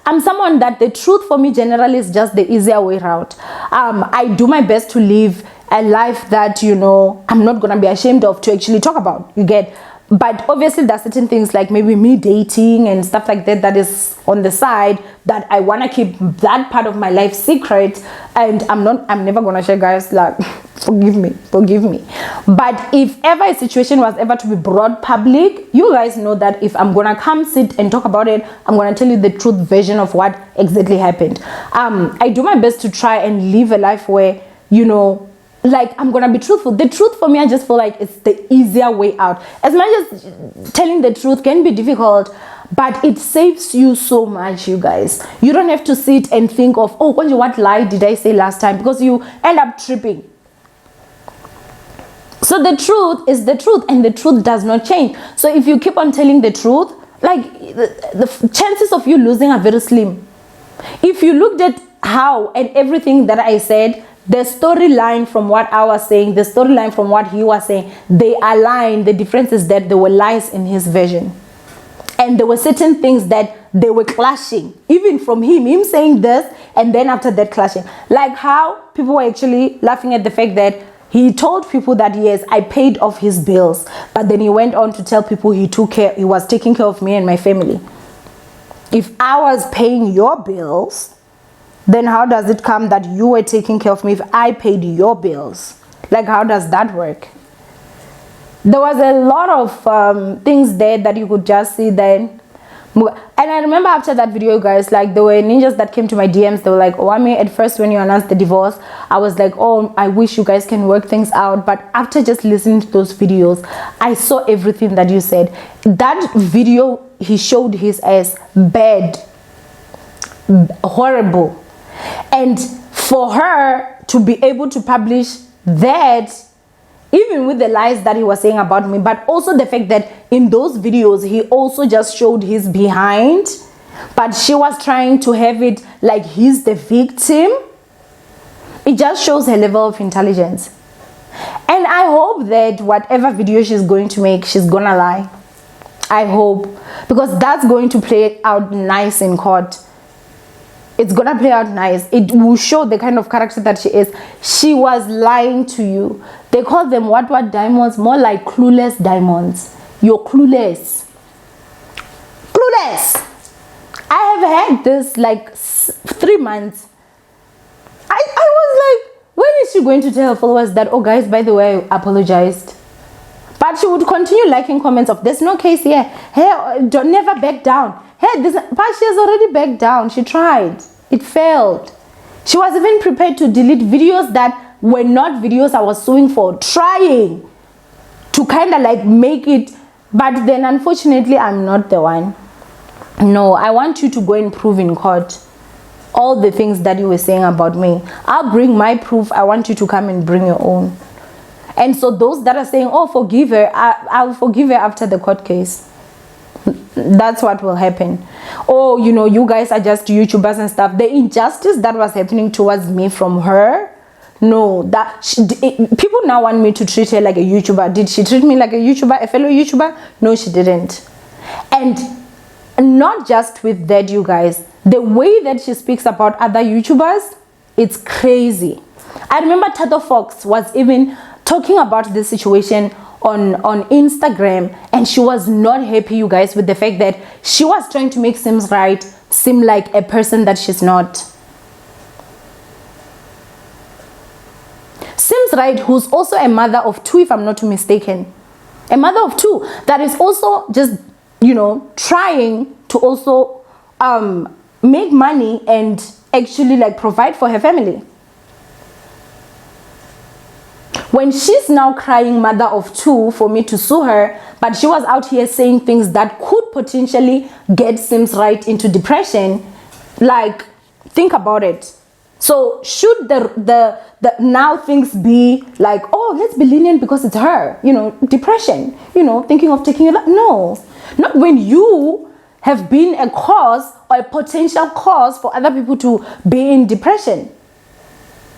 S1: I'm someone that the truth for me generally is just the easier way out. I do my best to live a life that, you know, I'm not gonna be ashamed of to actually talk about. You get? But obviously there's certain things like maybe me dating and stuff like that that is on the side that I want to keep that part of my life secret, and I'm never gonna share, guys. Like, forgive me. But if ever a situation was ever to be brought public, you guys know that if I'm gonna come sit and talk about it, I'm gonna tell you the truth version of what exactly happened. I do my best to try and live a life where, you know, like, I'm gonna be truthful. The truth for me, I just feel like it's the easier way out. As much as telling the truth can be difficult, but it saves you so much, you guys. You don't have to sit and think of, oh, what lie did I say last time? Because you end up tripping. So the truth is the truth, and the truth does not change. So if you keep on telling the truth, like, the chances of you losing are very slim. If you looked at how and everything that I said, the storyline from what I was saying, the storyline from what he was saying, they align. The difference is that there were lies in his version. And there were certain things that they were clashing. Even from him saying this, and then after that clashing. Like how people were actually laughing at the fact that he told people that, yes, I paid off his bills. But then he went on to tell people he was taking care of me and my family. If I was paying your bills, then how does it come that you were taking care of me if I paid your bills? Like, how does that work? There was a lot of things there that you could just see then. And I remember after that video, guys, like, there were ninjas that came to my DMs. They were like, Owamie, at first when you announced the divorce, I was like, oh, I wish you guys can work things out. But after just listening to those videos, I saw everything that you said. That video, he showed his ass bad, horrible. And for her to be able to publish that, even with the lies that he was saying about me, but also the fact that in those videos, he also just showed his behind, but she was trying to have it like he's the victim. It just shows her level of intelligence. And I hope that whatever video she's going to make, she's gonna lie. I hope. Because that's going to play out nice in court. It's gonna play out nice. It will show the kind of character that she is. She was lying to you. They call them what diamonds? More like clueless diamonds. You're clueless. Clueless. I have had this like 3 months. I was like, when is she going to tell her followers that, oh guys, by the way, I apologized? But she would continue liking comments of, there's no case here. Hey, don't never back down. Hey, but she has already backed down. She tried. It failed. She was even prepared to delete videos that were not videos I was suing for, trying to kind of like make it. But then unfortunately, I'm not the one. No, I want you to go and prove in court all the things that you were saying about me. I'll bring my proof. I want you to come and bring your own. And so those that are saying, oh, forgive her, I'll forgive her after the court case. That's what will happen. Oh, you know, you guys are just YouTubers and stuff. The injustice that was happening towards me from her, no, people now want me to treat her like a YouTuber. Did she treat me like a YouTuber, a fellow YouTuber? No, she didn't. And not just with that, you guys, the way that she speaks about other YouTubers, it's crazy. I remember Tato Fox was even talking about this situation on Instagram, and she was not happy, you guys, with the fact that she was trying to make seem like a person that she's not. right, who's also a mother of 2, if I'm not mistaken, a mother of 2 that is also just, you know, trying to also make money and actually like provide for her family. When she's now crying mother of 2 for me to sue her, but she was out here saying things that could potentially get Sims right into depression, like, think about it. So should the now things be like, oh, let's be lenient because it's her, you know, depression, you know, thinking of taking it? No, not when you have been a cause or a potential cause for other people to be in depression.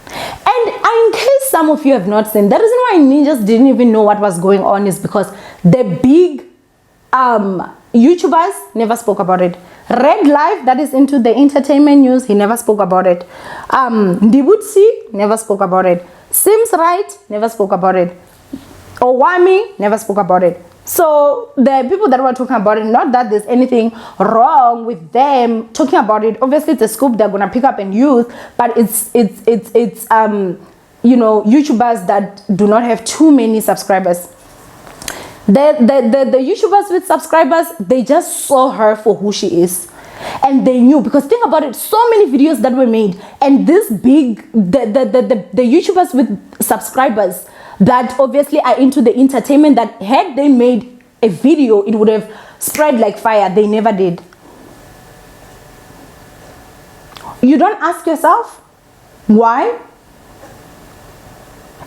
S1: And in case some of you have not seen, the reason why ninjas didn't even know what was going on is because the big YouTubers never spoke about it. Red Life, that is into the entertainment news, he never spoke about it. Ndibutsi never spoke about it. Sims Right never spoke about it. Owamie never spoke about it. So the people that were talking about it, not that there's anything wrong with them talking about it. Obviously, it's a scoop they're gonna pick up and use, but it's you know, YouTubers that do not have too many subscribers. The YouTubers with subscribers, they just saw her for who she is, and they knew, because think about it, so many videos that were made, and this big the YouTubers with subscribers that obviously are into the entertainment, that had they made a video, it would have spread like fire. They never did. You don't ask yourself why?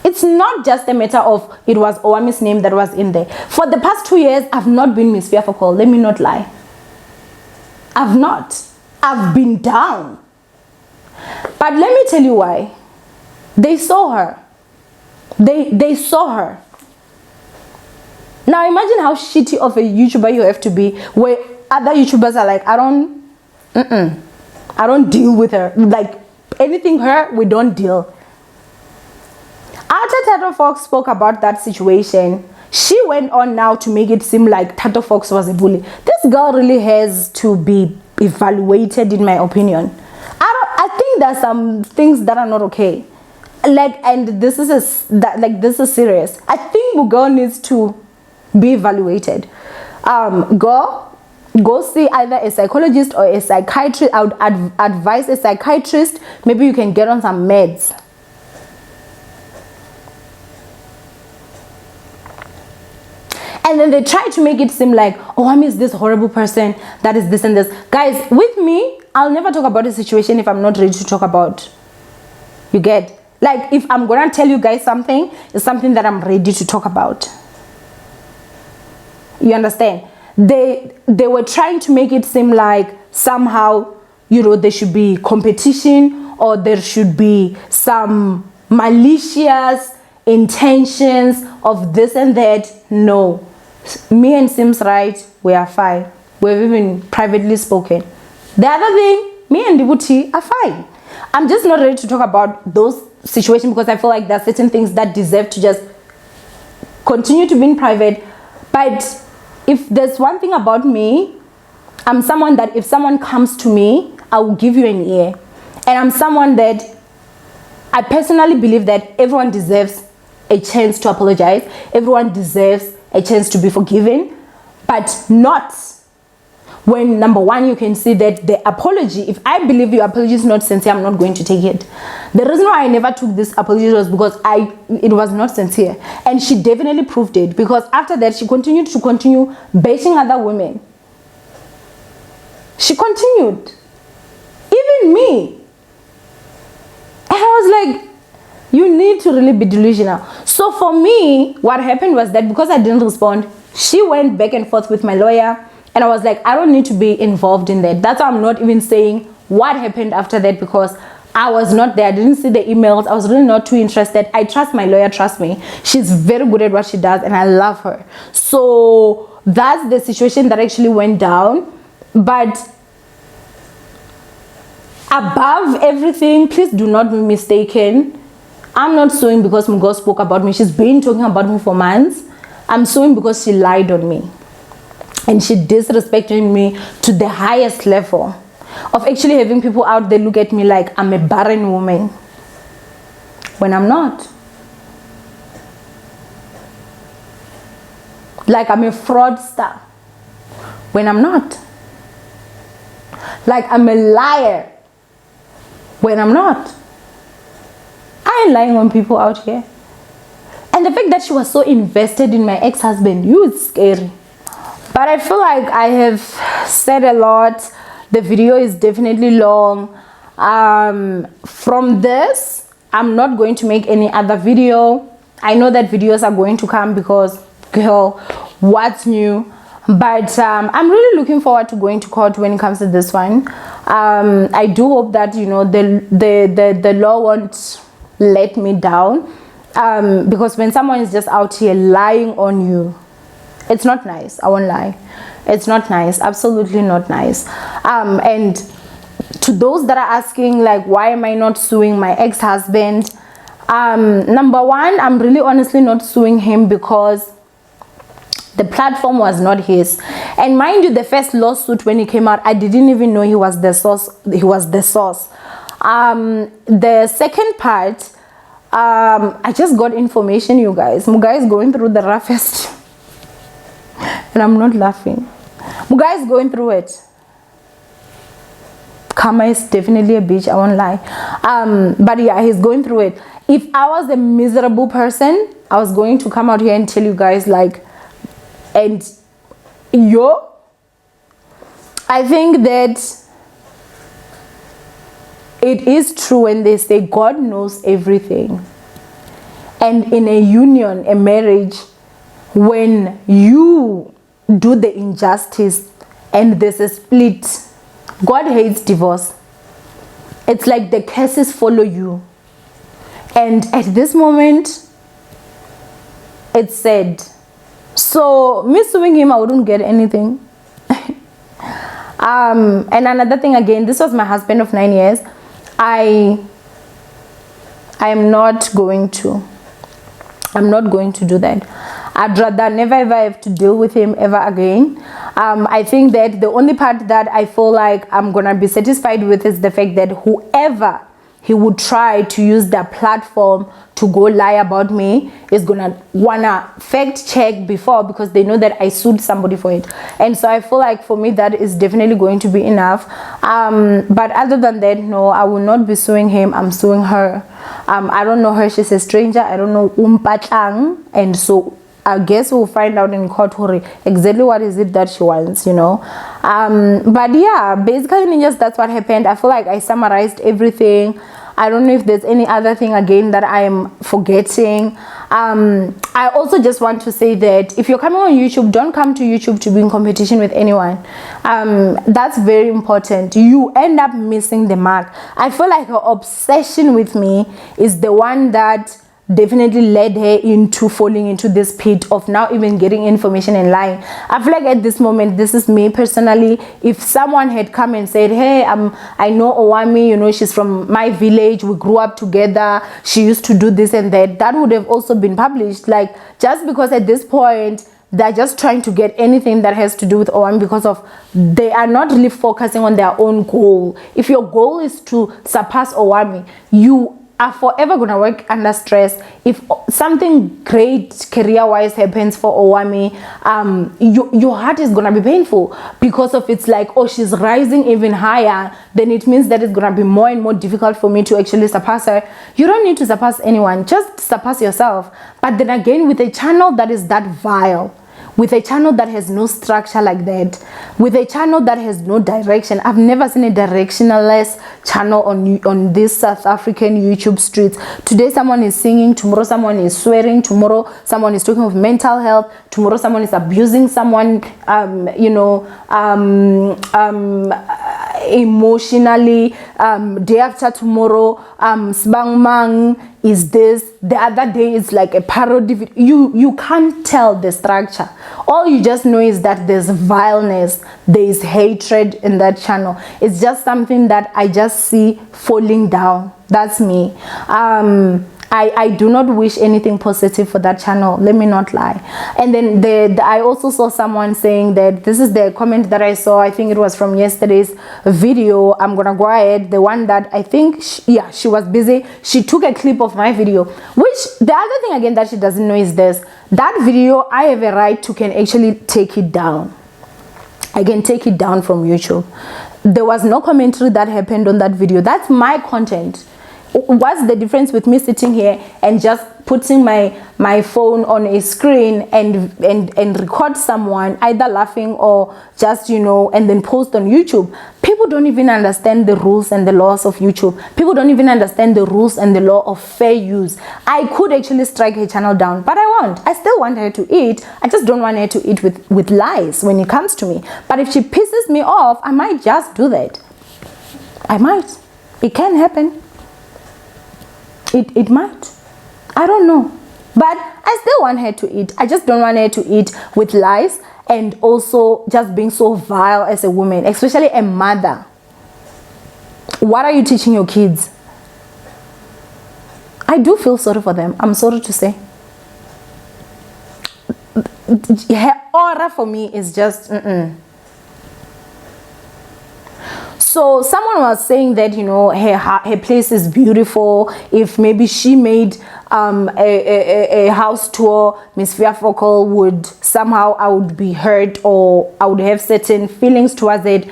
S1: It's not just a matter of it was Owamie's name that was in there. For the past 2 years, I've not been Miss Fearful. Let me not lie. I've not. I've been down. But let me tell you why. They saw her. They saw her. Now imagine how shitty of a YouTuber you have to be, where other YouTubers are like, I don't deal with her. Like, anything her, we don't deal. After Tato Fox spoke about that situation, she went on now to make it seem like Tato Fox was a bully. This girl really has to be evaluated, in my opinion. I think there's some things that are not okay. Like, and this is this is serious. I think Mugo needs to be evaluated. Go see either a psychologist or a psychiatrist. I would advise a psychiatrist. Maybe you can get on some meds. And then they try to make it seem like, oh, Owamie is this horrible person, that is this and this. Guys, with me, I'll never talk about a situation if I'm not ready to talk about. You get? Like, if I'm gonna tell you guys something, it's something that I'm ready to talk about. You understand? They were trying to make it seem like somehow, you know, there should be competition, or there should be some malicious intentions of this and that. No. Me and Sims Right, we are fine. We've even privately spoken. The other thing, me and Dibuti are fine. I'm just not ready to talk about those situations because I feel like there are certain things that deserve to just continue to be in private. But if there's one thing about me, I'm someone that if someone comes to me, I will give you an ear. And I'm someone that I personally believe that everyone deserves a chance to apologize. Everyone deserves a chance to be forgiven, but not when, number one, you can see that the apology, if I believe your apology is not sincere, I'm not going to take it. The reason why I never took this apology was because it was not sincere, and she definitely proved it, because after that she continued bashing other women. She continued, even me, and I was like, you need to really be delusional. So for me, what happened was that because I didn't respond, she went back and forth with my lawyer, and I was like, I don't need to be involved in that. That's why I'm not even saying what happened after that, because I was not there. I didn't see the emails. I was really not too interested. I trust my lawyer, trust me. She's very good at what she does, and I love her. So that's the situation that actually went down. But above everything, please do not be mistaken. I'm not suing because Mugo spoke about me. She's been talking about me for months. I'm suing because she lied on me. And she disrespected me to the highest level of actually having people out there look at me like I'm a barren woman, when I'm not. Like I'm a fraudster when I'm not. Like I'm a liar when I'm not. I ain't lying on people out here. And the fact that she was so invested in my ex-husband, it's scary. But I feel like I have said a lot. The video is definitely long. From this, I'm not going to make any other video. I know that videos are going to come because, girl, what's new? But I'm really looking forward to going to court when it comes to this one. I do hope that, you know, the law won't let me down. Because when someone is just out here lying on you, it's not nice. I won't lie. It's not nice. Absolutely not nice. And to those that are asking, like, why am I not suing my ex-husband? Number one, I'm really honestly not suing him because the platform was not his. And mind you, the first lawsuit when it came out, I didn't even know he was the source. He was the source. The second part, I just got information, you guys. Muga is going through the roughest. And I'm not laughing. Muga is going through it. Karma is definitely a bitch, I won't lie. But yeah, he's going through it. If I was a miserable person, I was going to come out here and tell you guys, like, and I think that it is true when they say God knows everything. And in a union, a marriage, when you do the injustice and there's a split, God hates divorce. It's like the curses follow you. And at this moment, it's sad. So me suing him, I wouldn't get anything. And another thing again, this was my husband of 9 years. I am not going to. I'm not going to do that. I'd rather never ever have to deal with him ever again. I think that the only part that I feel like I'm gonna be satisfied with is the fact that whoever he would try to use their platform to go lie about me is gonna wanna fact check before, because they know that I sued somebody for it. And so I feel like for me that is definitely going to be enough. But other than that, no, I will not be suing him. I'm suing her. I don't know her. She's a stranger. I don't know umpatlang, and so I guess we'll find out in court exactly what is it that she wants, you know. But yeah, basically ninjas, that's what happened. I feel like I summarized everything. I don't know if there's any other thing again that I am forgetting. I also just want to say that if you're coming on YouTube, don't come to YouTube to be in competition with anyone. That's very important. You end up missing the mark. I feel like her obsession with me is the one that definitely led her into falling into this pit of now even getting information and lying. I feel like at this moment, this is me personally, if someone had come and said, hey, I know Owamie, you know, she's from my village, we grew up together, she used to do this and that, that would have also been published. Like, just because at this point they're just trying to get anything that has to do with Owamie, because of they are not really focusing on their own goal. If your goal is to surpass Owamie, you are forever gonna work under stress. If something great career-wise happens for Owamie, your heart is gonna be painful, because of it's like, oh, she's rising even higher, then it means that it's gonna be more and more difficult for me to actually surpass her. You don't need to surpass anyone, just surpass yourself. But then again, with a channel that is that vile, with a channel that has no structure like that, with a channel that has no direction. I've never seen a directionless channel on this South African YouTube streets. Today someone is singing, tomorrow someone is swearing, tomorrow someone is talking of mental health, tomorrow someone is abusing someone, you know, emotionally, day after tomorrow, sbang mang is this, the other day it's like a parody. You can't tell the structure. All you just know is that there's vileness, there is hatred in that channel. It's just something that I just see falling down. That's me. I do not wish anything positive for that channel, let me not lie. And then I also saw someone saying that, this is the comment that I saw, I think it was from yesterday's video. I'm gonna go ahead, the one that I think she was busy, she took a clip of my video, which the other thing again that she doesn't know is this: that video, I have a right to can actually take it down. I can take it down from YouTube. There was no commentary that happened on that video. That's my content. What's the difference with me sitting here and just putting my phone on a screen and record someone either laughing or just, you know, and then post on YouTube? People don't even understand the rules and the laws of YouTube. People don't even understand the rules and the law of fair use. I could actually strike her channel down, but I won't. I still want her to eat. I just don't want her to eat with lies when it comes to me. But if she pisses me off, I might just do that. I might. It can happen. It might. I don't know. But I still want her to eat. I just don't want her to eat with lies and also just being so vile as a woman, especially a mother. What are you teaching your kids? I do feel sorry for them. I'm sorry to say. Her aura for me is just So someone was saying that, you know, her place is beautiful. If maybe she made a house tour, Miss Fiafokol would somehow, I would be hurt, or I would have certain feelings towards it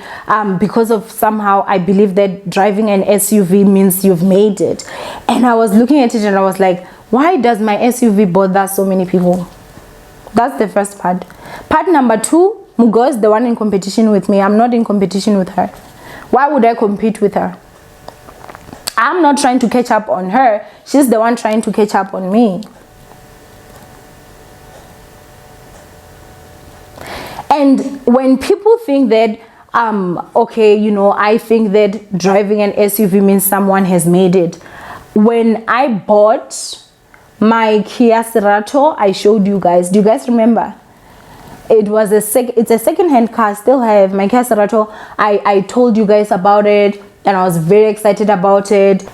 S1: because of somehow I believe that driving an SUV means you've made it. And I was looking at it and I was like, why does my SUV bother so many people? That's the first part. Part number two, Mugo is the one in competition with me. I'm not in competition with her. Why would I compete with her? I'm not trying to catch up on her. She's the one trying to catch up on me. And when people think that, okay, you know, I think that driving an SUV means someone has made it. When I bought my Kia Cerato, I showed you guys. Do you guys remember? It was it's a second-hand car. I still have my Kia Cerato. I told you guys about it and I was very excited about it.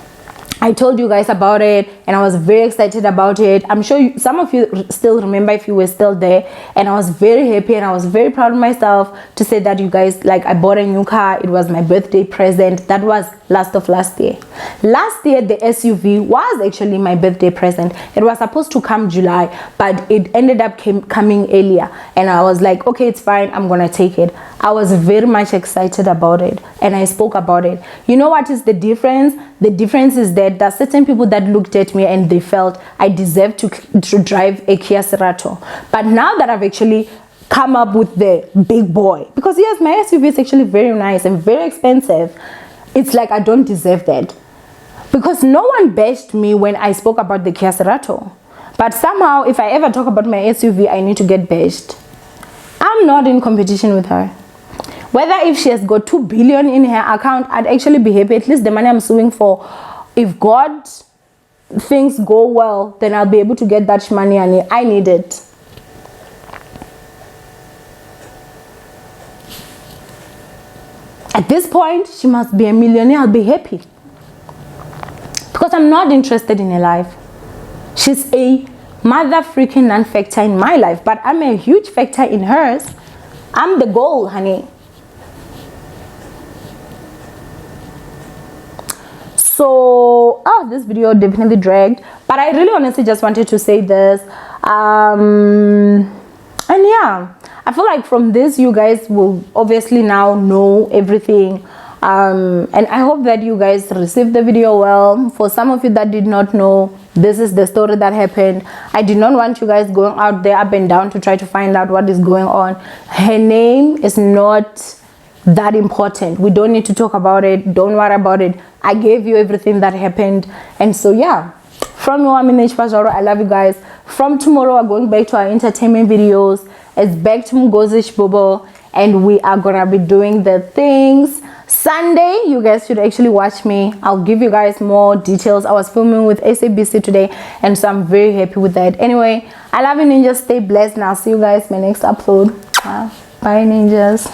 S1: I told you guys about it and I was very excited about it. I'm sure some of you still remember if you were still there. And I was very happy and I was very proud of myself to say that, you guys, like, I bought a new car. It was my birthday present. That was last year. Last year, the SUV was actually my birthday present. It was supposed to come July, but it ended up coming earlier. And I was like, okay, it's fine. I'm going to take it. I was very much excited about it and I spoke about it. You know what is the difference? The difference is that there are certain people that looked at me and they felt I deserved to drive a Kia Cerato. But now that I've actually come up with the big boy, because yes, my SUV is actually very nice and very expensive, it's like I don't deserve that. Because no one bashed me when I spoke about the Kia Cerato. But somehow, if I ever talk about my SUV, I need to get bashed. I'm not in competition with her. Whether if she has got 2 billion in her account, I'd actually be happy. At least the money I'm suing for, if God, things go well, then I'll be able to get that money and I need it. At this point, she must be a millionaire. I'll be happy. Because I'm not interested in her life. She's a mother freaking non-factor in my life, but I'm a huge factor in hers. I'm the goal, honey. So, this video definitely dragged, but I really honestly just wanted to say this. And yeah, I feel like from this, you guys will obviously now know everything. And I hope that you guys received the video well. For some of you that did not know, this is the story that happened. I did not want you guys going out there up and down to try to find out what is going on. Her name is not that important. We don't need to talk about it. Don't worry about it. I gave you everything that happened. And so yeah, from Owamie, I love you guys. From tomorrow, we're going back to our entertainment videos. It's back to Mgozish Bobo, and we are gonna be doing the things. Sunday, you guys should actually watch me. I'll give you guys more details. I was filming with SABC today, and so I'm very happy with that. Anyway, I love you, ninjas. Stay blessed, and I'll see you guys in my next upload. Bye, ninjas.